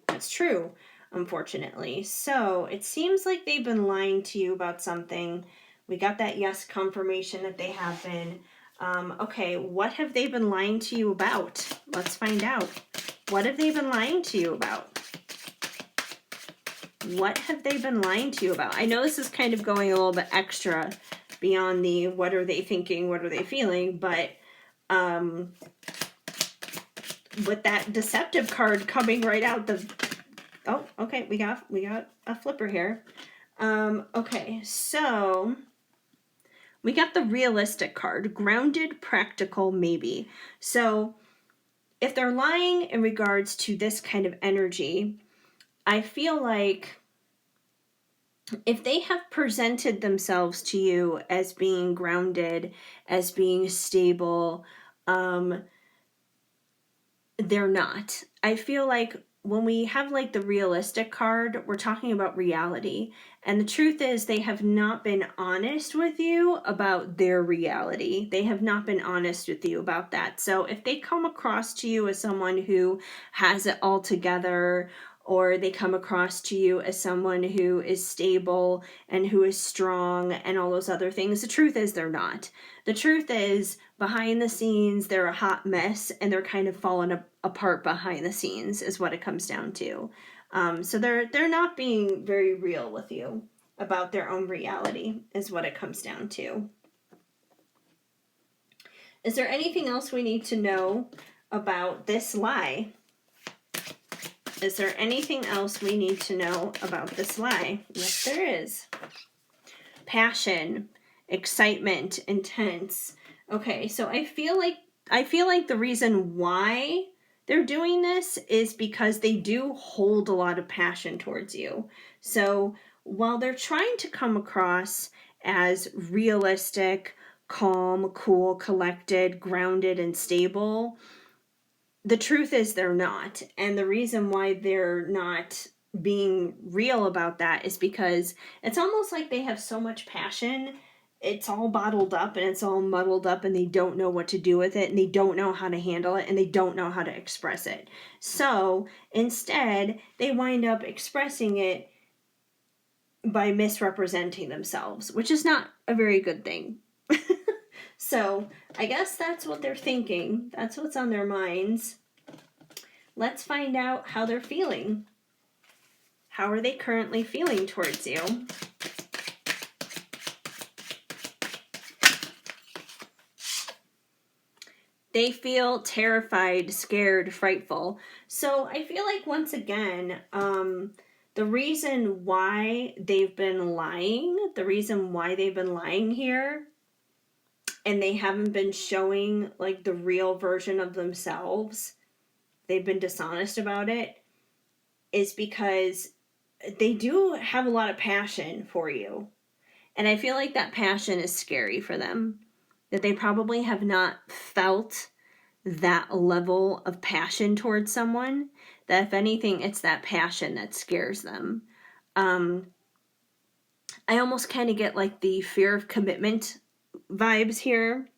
that's true, unfortunately. So it seems like they've been lying to you about something. We got that yes confirmation that they have been. Okay, what have they been lying to you about? Let's find out. What have they been lying to you about? What have they been lying to you about? I know this is kind of going a little bit extra beyond the what are they thinking, what are they feeling, but with that deceptive card coming right out oh, okay, we got a flipper here. Okay, so we got the realistic card, grounded, practical, maybe. So if they're lying in regards to this kind of energy, I feel like if they have presented themselves to you as being grounded, as being stable, they're not. I feel like when we have like the realistic card, we're talking about reality. And the truth is, they have not been honest with you about their reality. They have not been honest with you about that. So if they come across to you as someone who has it all together, or they come across to you as someone who is stable and who is strong and all those other things, the truth is they're not. The truth is, behind the scenes, they're a hot mess and they're kind of falling apart behind the scenes, is what it comes down to. So they're not being very real with you about their own reality, is what it comes down to. Is there anything else we need to know about this lie? Is there anything else we need to know about this lie? Yes, there is. Passion, excitement, intense. Okay, so I feel like the reason why they're doing this is because they do hold a lot of passion towards you. So while they're trying to come across as realistic, calm, cool, collected, grounded, and stable, the truth is they're not. And the reason why they're not being real about that is because it's almost like they have so much passion, it's all bottled up and it's all muddled up, and they don't know what to do with it, and they don't know how to handle it, and they don't know how to express it. So instead, they wind up expressing it by misrepresenting themselves, which is not a very good thing. So I guess that's what they're thinking. That's what's on their minds. Let's find out how they're feeling. How are they currently feeling towards you? They feel terrified, scared, frightful. So I feel like, once again, the reason why they've been lying, here, and they haven't been showing like the real version of themselves, they've been dishonest about it, is because they do have a lot of passion for you. And I feel like that passion is scary for them. That they probably have not felt that level of passion towards someone. That if anything, it's that passion that scares them. I almost kind of get like the fear of commitment vibes here.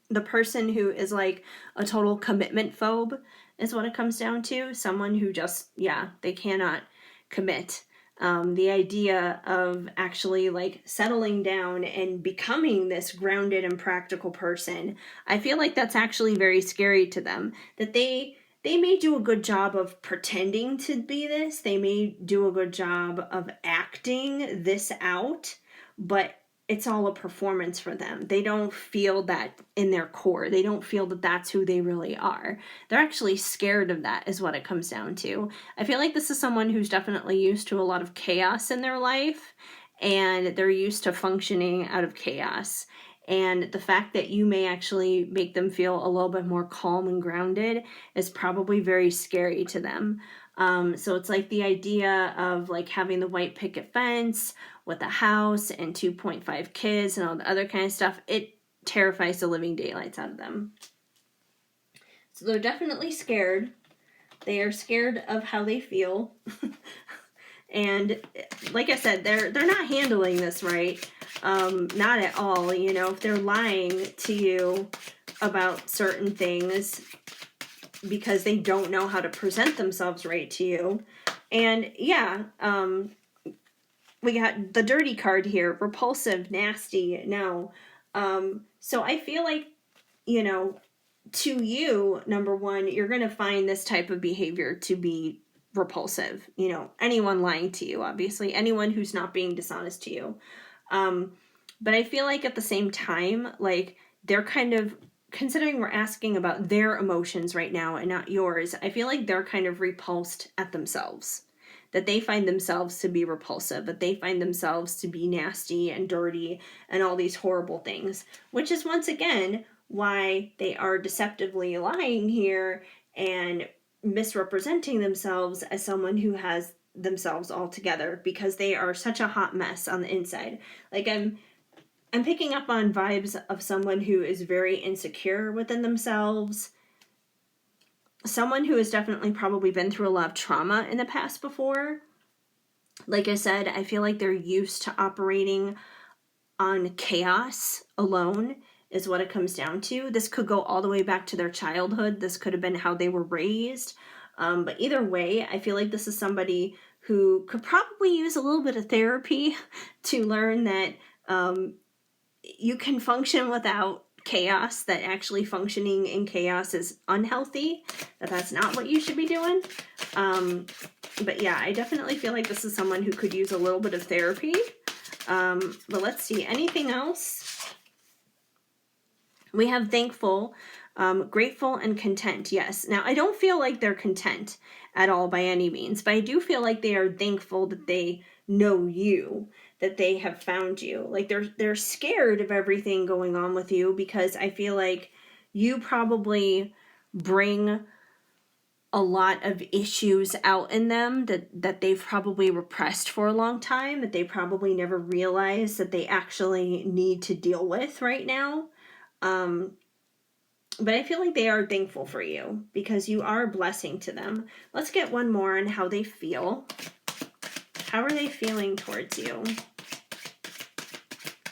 The person who is like a total commitment phobe is what it comes down to. Someone who just, they cannot commit. The idea of actually like settling down and becoming this grounded and practical person, I feel like that's actually very scary to them. That they may do a good job of pretending to be this. They may do a good job of acting this out, but it's all a performance for them. They don't feel that in their core. They don't feel that that's who they really are. They're actually scared of that, is what it comes down to. I feel like this is someone who's definitely used to a lot of chaos in their life, and they're used to functioning out of chaos. And the fact that you may actually make them feel a little bit more calm and grounded is probably very scary to them. So it's like the idea of like having the white picket fence with a house and 2.5 kids and all the other kind of stuff. It terrifies the living daylights out of them. So they're definitely scared. They are scared of how they feel. And like I said, they're not handling this right. Not at all. You know, if they're lying to you about certain things because they don't know how to present themselves right to you. And we got the dirty card here, repulsive, nasty, no. So I feel like, to you, number one, you're going to find this type of behavior to be repulsive. Anyone lying to you, obviously, anyone who's not being dishonest to you. But I feel like at the same time, like, they're kind of, considering we're asking about their emotions right now and not yours, I feel like they're kind of repulsed at themselves. That they find themselves to be repulsive, that they find themselves to be nasty and dirty and all these horrible things, which is once again why they are deceptively lying here and misrepresenting themselves as someone who has themselves altogether because they are such a hot mess on the inside. Like I'm picking up on vibes of someone who is very insecure within themselves. Someone who has definitely probably been through a lot of trauma in the past before. Like I said, I feel like they're used to operating on chaos alone is what it comes down to. This could go all the way back to their childhood. This could have been how they were raised. But either way, I feel like this is somebody who could probably use a little bit of therapy to learn that you can function without chaos, that actually functioning in chaos is unhealthy, that's not what you should be doing. But yeah, I definitely feel like this is someone who could use a little bit of therapy. But let's see, anything else? We have thankful, grateful, and content. Yes. Now, I don't feel like they're content at all by any means, but I do feel like they are thankful that they know you, that they have found you. Like they're scared of everything going on with you because I feel like you probably bring a lot of issues out in them that they've probably repressed for a long time, that they probably never realized that they actually need to deal with right now. But I feel like they are thankful for you because you are a blessing to them. Let's get one more on how they feel. How are they feeling towards you?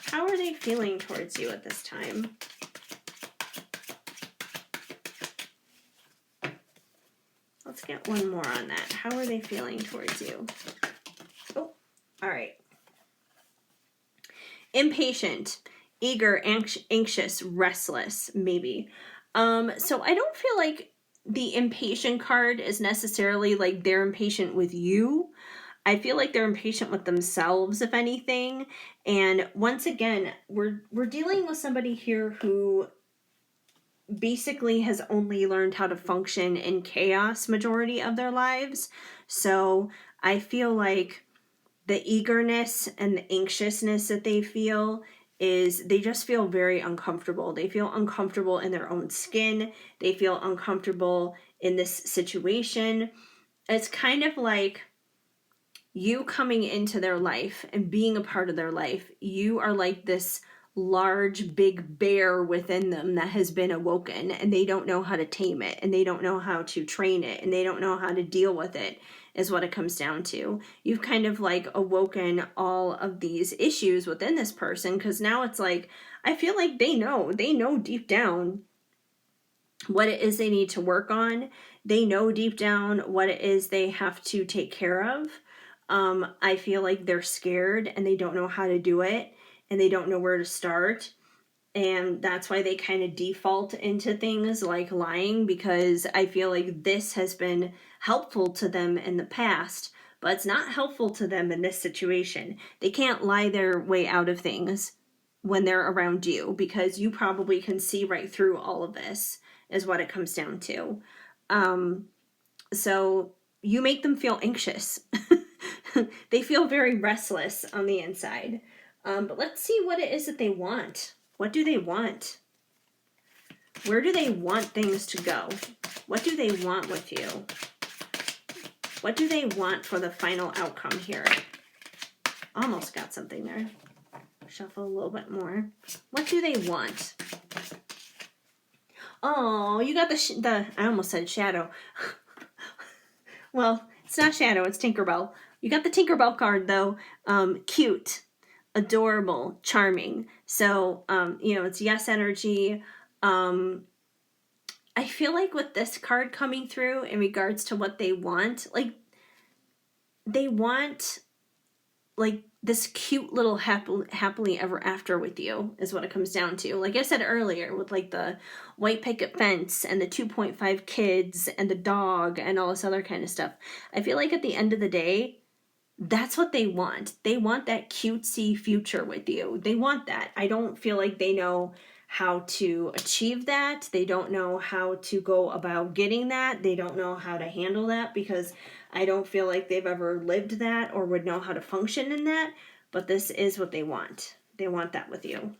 How are they feeling towards you at this time? Let's get one more on that. How are they feeling towards you? Oh, all right. Impatient, eager, anxious, restless, maybe. So I don't feel like the impatient card is necessarily like they're impatient with you. I feel like they're impatient with themselves, if anything. And once again, we're dealing with somebody here who basically has only learned how to function in chaos majority of their lives. So I feel like the eagerness and the anxiousness that they feel is they just feel very uncomfortable. They feel uncomfortable in their own skin. They feel uncomfortable in this situation. It's kind of like you coming into their life and being a part of their life. You are like this large, big bear within them that has been awoken, and they don't know how to tame it, and they don't know how to train it, and they don't know how to deal with it, is what it comes down to. You've kind of like awoken all of these issues within this person, because now it's like, I feel like they know deep down what it is they need to work on. They know deep down what it is they have to take care of. I feel like they're scared and they don't know how to do it and they don't know where to start. And that's why they kind of default into things like lying, because I feel like this has been helpful to them in the past, but it's not helpful to them in this situation. They can't lie their way out of things when they're around you because you probably can see right through all of this, is what it comes down to. So you make them feel anxious. They feel very restless on the inside. But let's see what it is that they want. What do they want? Where do they want things to go? What do they want with you? What do they want for the final outcome here? Almost got something there. Shuffle a little bit more. What do they want? Oh, you got the I almost said shadow. Well, it's not shadow, it's Tinkerbell. You got the Tinkerbell card though. Cute, adorable, charming. So, it's yes energy. I feel like with this card coming through in regards to what they want, like they want like this cute little happily ever after with you, is what it comes down to. Like I said earlier, with like the white picket fence and the 2.5 kids and the dog and all this other kind of stuff. I feel like at the end of the day, that's what they want. They want that cutesy future with you. They want that. I don't feel like they know how to achieve that. They don't know how to go about getting that. They don't know how to handle that because I don't feel like they've ever lived that or would know how to function in that. But this is what they want. They want that with you.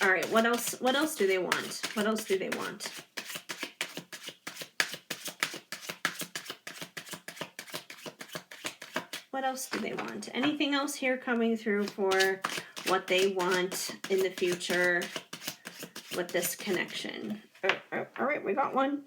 All right, what else? What else do they want? What else do they want? What else do they want? Anything else here coming through for what they want in the future with this connection? All right, we got one.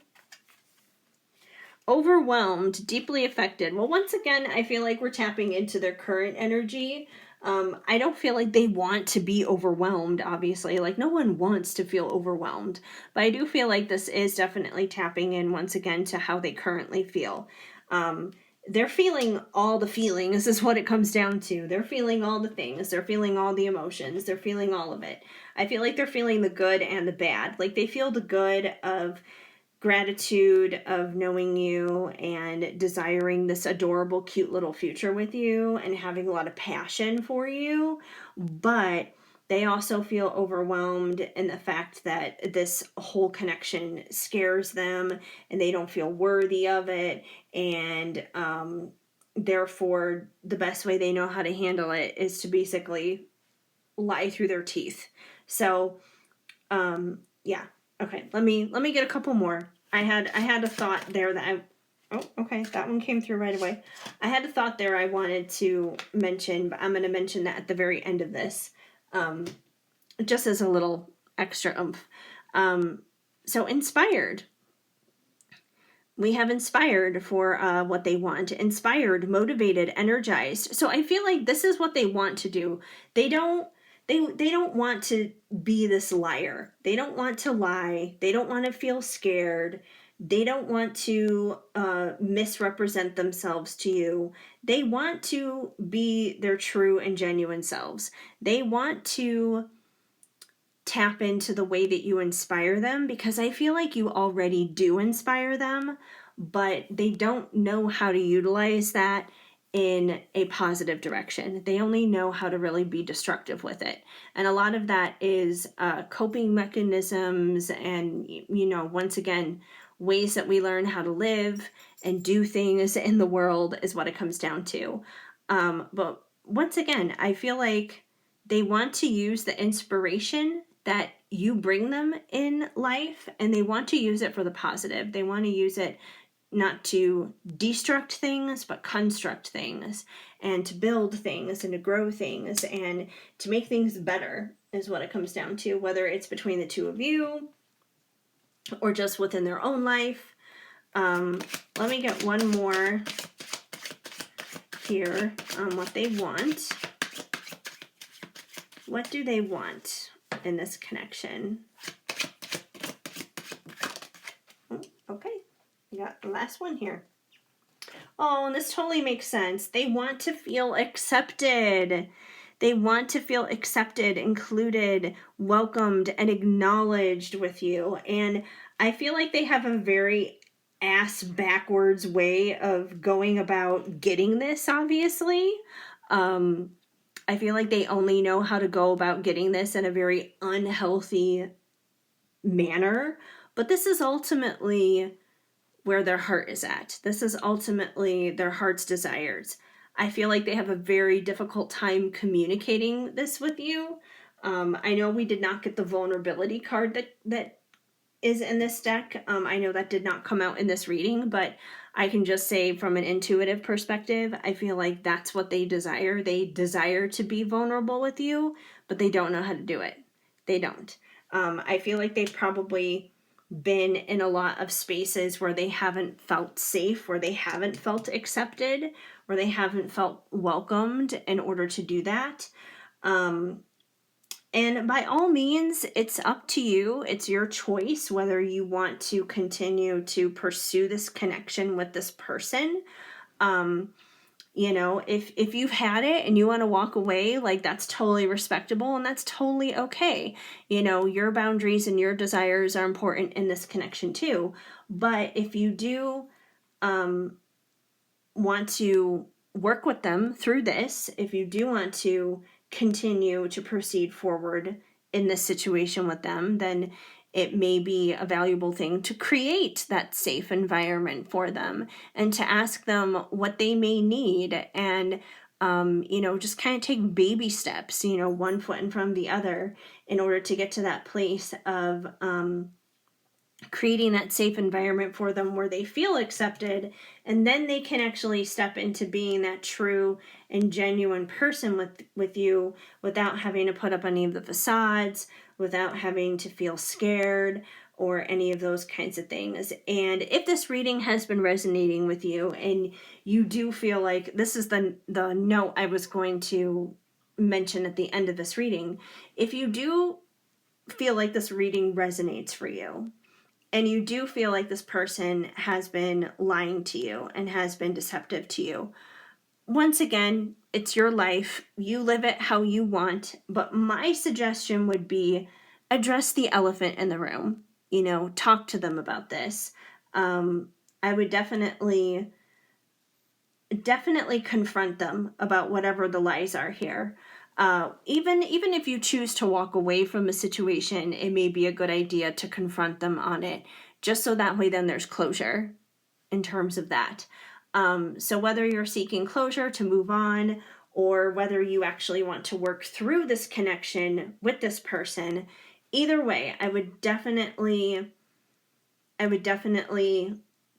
Overwhelmed, deeply affected. Well, once again, I feel like we're tapping into their current energy. I don't feel like they want to be overwhelmed, obviously. Like, no one wants to feel overwhelmed. But I do feel like this is definitely tapping in, once again, to how they currently feel. They're feeling all the feelings, is what it comes down to. They're feeling all the things. They're feeling all the emotions. They're feeling all of it. I feel like they're feeling the good and the bad. Like, they feel the good of gratitude of knowing you and desiring this adorable, cute little future with you and having a lot of passion for you. But they also feel overwhelmed in the fact that this whole connection scares them and they don't feel worthy of it. And therefore, the best way they know how to handle it is to basically lie through their teeth. So, yeah. Okay, let me get a couple more. I had a thought there that okay, that one came through right away. I had a thought there I wanted to mention, but I'm going to mention that at the very end of this, just as a little extra oomph. So inspired. We have inspired for what they want. Inspired, motivated, energized. So I feel like this is what they want to do. They don't want to be this liar. They don't want to lie. They don't want to feel scared. They don't want to misrepresent themselves to you. They want to be their true and genuine selves. They want to tap into the way that you inspire them, because I feel like you already do inspire them, but they don't know how to utilize that in a positive direction. They only know how to really be destructive with it. And a lot of that is coping mechanisms and, once again, ways that we learn how to live and do things in the world is what it comes down to. But once again, I feel like they want to use the inspiration that you bring them in life, and they want to use it for the positive. They want to use it not to destruct things, but construct things, and to build things, and to grow things, and to make things better is what it comes down to, whether it's between the two of you or just within their own life. Let me get one more here on what they want. What do they want in this connection? Okay, you got the last one here. Oh, and this totally makes sense. They want to feel accepted. They want to feel accepted, included, welcomed, and acknowledged with you. And I feel like they have a very ass backwards way of going about getting this, obviously. I feel like they only know how to go about getting this in a very unhealthy manner. But this is ultimately where their heart is at. This is ultimately their heart's desires. I feel like they have a very difficult time communicating this with you. I know we did not get the vulnerability card that is in this deck. I know that did not come out in this reading, but I can just say from an intuitive perspective, I feel like that's what they desire. They desire to be vulnerable with you, but they don't know how to do it. They don't. I feel like they've probably been in a lot of spaces where they haven't felt safe, where they haven't felt accepted, where they haven't felt welcomed in order to do that. And by all means, it's up to you. It's your choice whether you want to continue to pursue this connection with this person. If you've had it and you want to walk away, like, that's totally respectable and that's totally okay. Your boundaries and your desires are important in this connection too. But if you do want to work with them through this, if you do want to continue to proceed forward in this situation with them, then it may be a valuable thing to create that safe environment for them and to ask them what they may need, and just kind of take baby steps, one foot in front of the other, in order to get to that place of creating that safe environment for them where they feel accepted, and then they can actually step into being that true and genuine person with you without having to put up any of the facades, without having to feel scared or any of those kinds of things. And if this reading has been resonating with you and you do feel like this is the note I was going to mention at the end of this reading, if you do feel like this reading resonates for you, and you do feel like this person has been lying to you and has been deceptive to you, once again, it's your life. You live it how you want. But my suggestion would be address the elephant in the room. Talk to them about this. I would definitely confront them about whatever the lies are here. Even if you choose to walk away from a situation, it may be a good idea to confront them on it, just so that way then there's closure in terms of that. So whether you're seeking closure to move on, or whether you actually want to work through this connection with this person, either way, I would definitely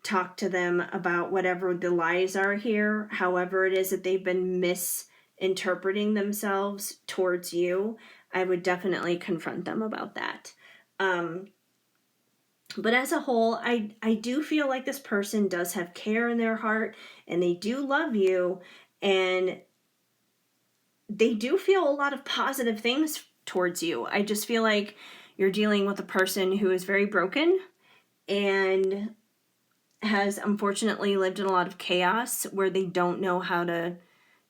talk to them about whatever the lies are here, however it is that they've been misinterpreting themselves towards you. I would definitely confront them about that. But as a whole, I do feel like this person does have care in their heart, and they do love you, and they do feel a lot of positive things towards you. I just feel like you're dealing with a person who is very broken and has unfortunately lived in a lot of chaos where they don't know how to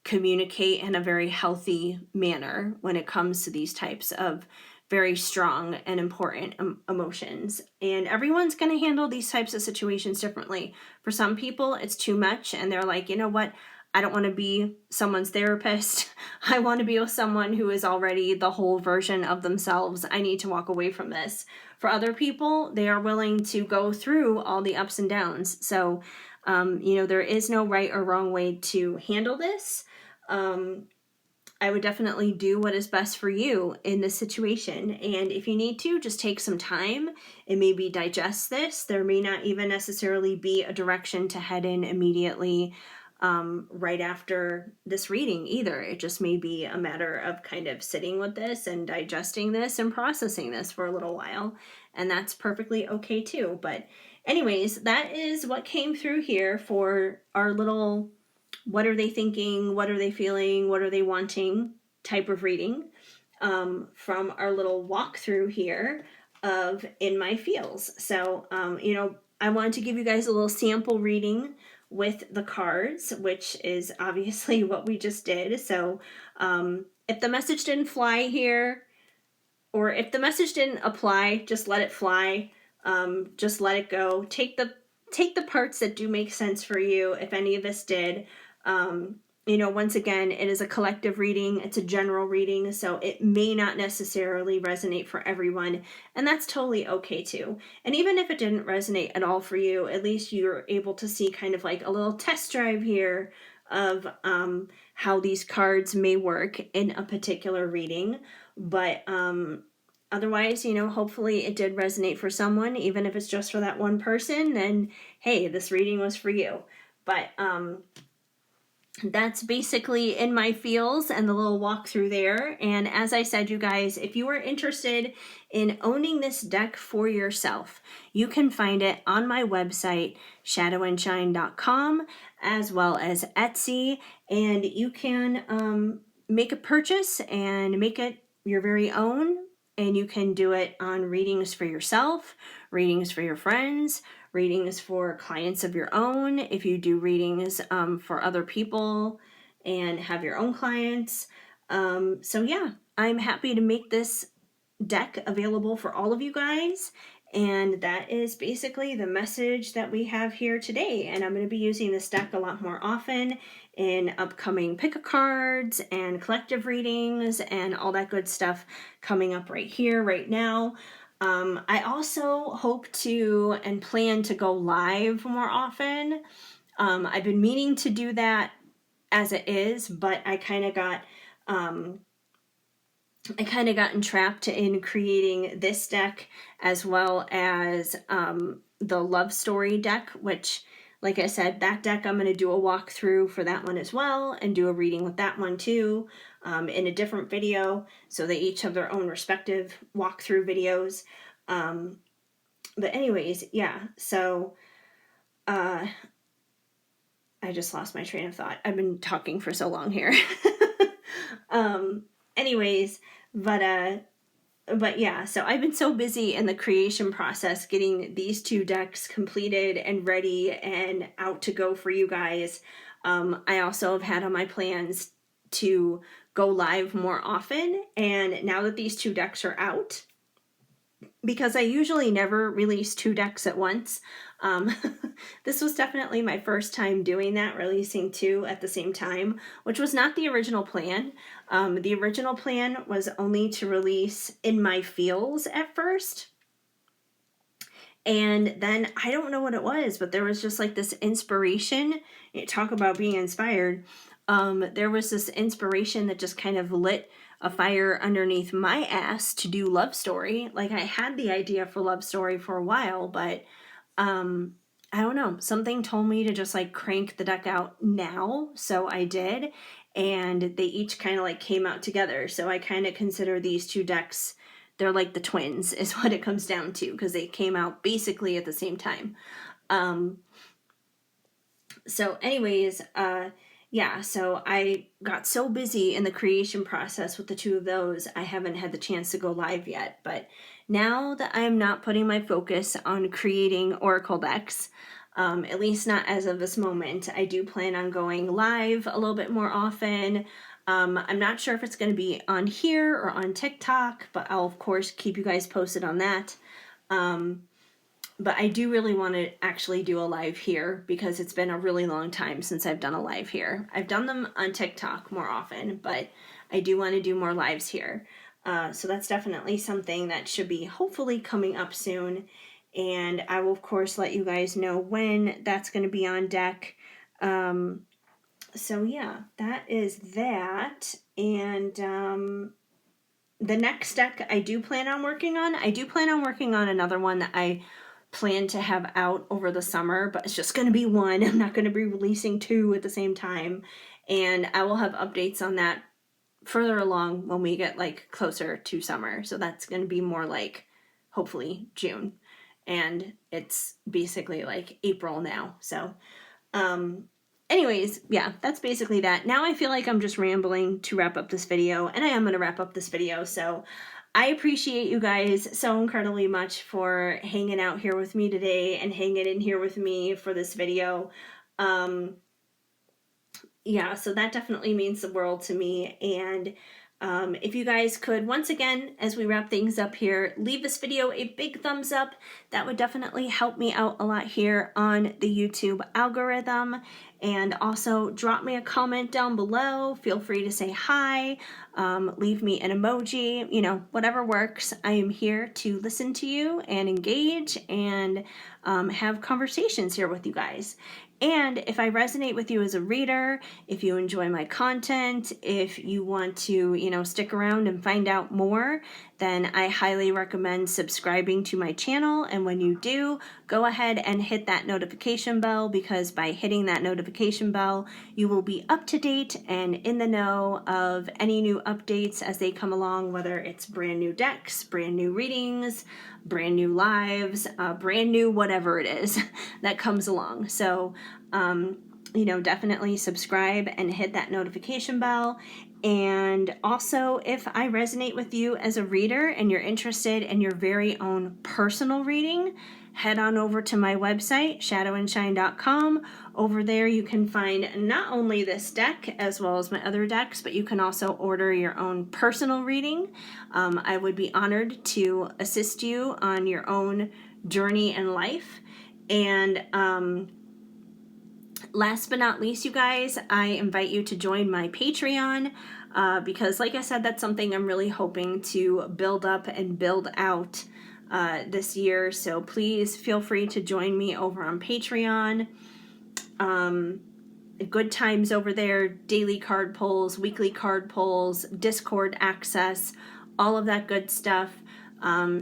communicate in a very healthy manner when it comes to these types of very strong and important emotions. And everyone's going to handle these types of situations differently. For some people, it's too much, and they're like, you know what? I don't want to be someone's therapist. I want to be with someone who is already the whole version of themselves. I need to walk away from this. For other people, they are willing to go through all the ups and downs. So, there is no right or wrong way to handle this. I would definitely do what is best for you in this situation. And if you need to, just take some time and maybe digest this. There may not even necessarily be a direction to head in immediately right after this reading either. It just may be a matter of kind of sitting with this and digesting this and processing this for a little while. And that's perfectly okay too. But anyways, that is what came through here for our little what are they thinking, what are they feeling, what are they wanting type of reading from our little walkthrough here of In My Feels. So, I wanted to give you guys a little sample reading with the cards, which is obviously what we just did. So, if the message didn't fly here, or if the message didn't apply, just let it fly. Just let it go. Take the parts that do make sense for you, if any of this did. Once again, it is a collective reading. It's a general reading, so it may not necessarily resonate for everyone, and that's totally okay too. And even if it didn't resonate at all for you, at least you're able to see kind of like a little test drive here of how these cards may work in a particular reading. But otherwise, hopefully it did resonate for someone. Even if it's just for that one person, then hey, this reading was for you. But that's basically In My Feels and the little walkthrough there. And as I said, you guys, if you are interested in owning this deck for yourself, you can find it on my website, shadowandshine.com, as well as Etsy. And you can make a purchase and make it your very own. And you can do it on readings for yourself, readings for your friends, readings for clients of your own, if you do readings for other people and have your own clients. So yeah, I'm happy to make this deck available for all of you guys. And that is basically the message that we have here today. And I'm going to be using this deck a lot more often in upcoming pick-a-cards and collective readings and all that good stuff coming up right here, right now. I also hope to and plan to go live more often. I've been meaning to do that as it is, but I kind of got I kind of got entrapped in creating this deck as well as the love story deck, which, like I said, that deck I'm going to do a walkthrough for that one as well and do a reading with that one too in a different video. So they each have their own respective walkthrough videos. But anyways, yeah, so I just lost my train of thought. I've been talking for so long here. Anyways, but yeah, so I've been so busy in the creation process getting these two decks completed and ready and out to go for you guys. I also have had on my plans to go live more often, and now that these two decks are out, because I usually never release two decks at once, this was definitely my first time doing that, releasing two at the same time, which was not the original plan. The original plan was only to release In My Feels at first. And then I don't know what it was, but there was just like this inspiration. Talk about being inspired. There was this inspiration that just kind of lit a fire underneath my ass to do Love Story. Like, I had the idea for Love Story for a while, but I don't know, something told me to just like crank the deck out now, so I did, and they each kind of like came out together. So I kind of consider these two decks, they're like the twins is what it comes down to, because they came out basically at the same time. So anyways, yeah, so I got so busy in the creation process with the two of those, I haven't had the chance to go live yet. But now that I am not putting my focus on creating Oracle decks, at least not as of this moment, I do plan on going live a little bit more often. I'm not sure if it's going to be on here or on TikTok, but I'll of course keep you guys posted on that. But I do really want to actually do a live here because it's been a really long time since I've done a live here. I've done them on TikTok more often, but I do want to do more lives here. So that's definitely something that should be hopefully coming up soon. And I will, of course, let you guys know when that's going to be on deck. So yeah, that is that. And the next deck I do plan on working on another one that I plan to have out over the summer, but it's just going to be one. I'm not going to be releasing two at the same time, and I will have updates on that further along when we get like closer to summer. So that's going to be more like hopefully June, and it's basically like April now. So anyways, yeah, that's basically that. Now I feel like I'm just rambling to wrap up this video, and I am going to wrap up this video. So I appreciate you guys so incredibly much for hanging out here with me today and hanging in here with me for this video. Yeah, so that definitely means the world to me. And if you guys could, once again, as we wrap things up here, leave this video a big thumbs up. That would definitely help me out a lot here on the YouTube algorithm. And also drop me a comment down below. Feel free to say hi, leave me an emoji, you know, whatever works. I am here to listen to you and engage and have conversations here with you guys. And if I resonate with you as a reader, if you enjoy my content, if you want to, you know, stick around and find out more, then I highly recommend subscribing to my channel. And when you do, go ahead and hit that notification bell, because by hitting that notification bell, you will be up to date and in the know of any new updates as they come along, whether it's brand new decks, brand new readings, brand new lives, brand new whatever it is that comes along. So, you know, definitely subscribe and hit that notification bell. And also, if I resonate with you as a reader and you're interested in your very own personal reading, head on over to my website, shadowandshine.com. Over there you can find not only this deck as well as my other decks, but you can also order your own personal reading. I would be honored to assist you on your own journey in life. And last but not least, you guys, I invite you to join my Patreon because, like I said, that's something I'm really hoping to build up and build out this year. So please feel free to join me over on Patreon. good times over there, daily card pulls, weekly card pulls, Discord access, all of that good stuff.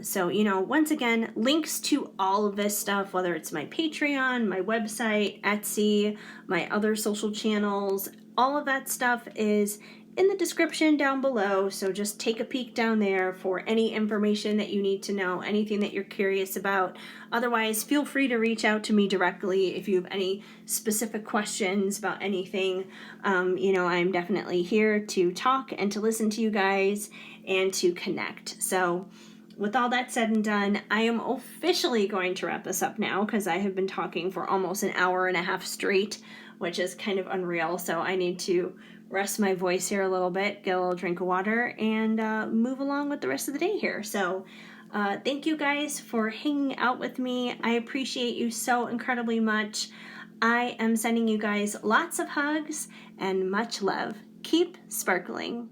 So, once again, links to all of this stuff, whether it's my Patreon, my website, Etsy, my other social channels, all of that stuff is in the description down below. So just take a peek down there for any information that you need to know, anything that you're curious about. Otherwise, feel free to reach out to me directly if you have any specific questions about anything. I'm definitely here to talk and to listen to you guys and to connect. So with all that said and done, I am officially going to wrap this up now because I have been talking for almost an hour and a half straight, which is kind of unreal. So I need to rest my voice here a little bit, get a little drink of water, and move along with the rest of the day here. So thank you guys for hanging out with me. I appreciate you so incredibly much. I am sending you guys lots of hugs and much love. Keep sparkling.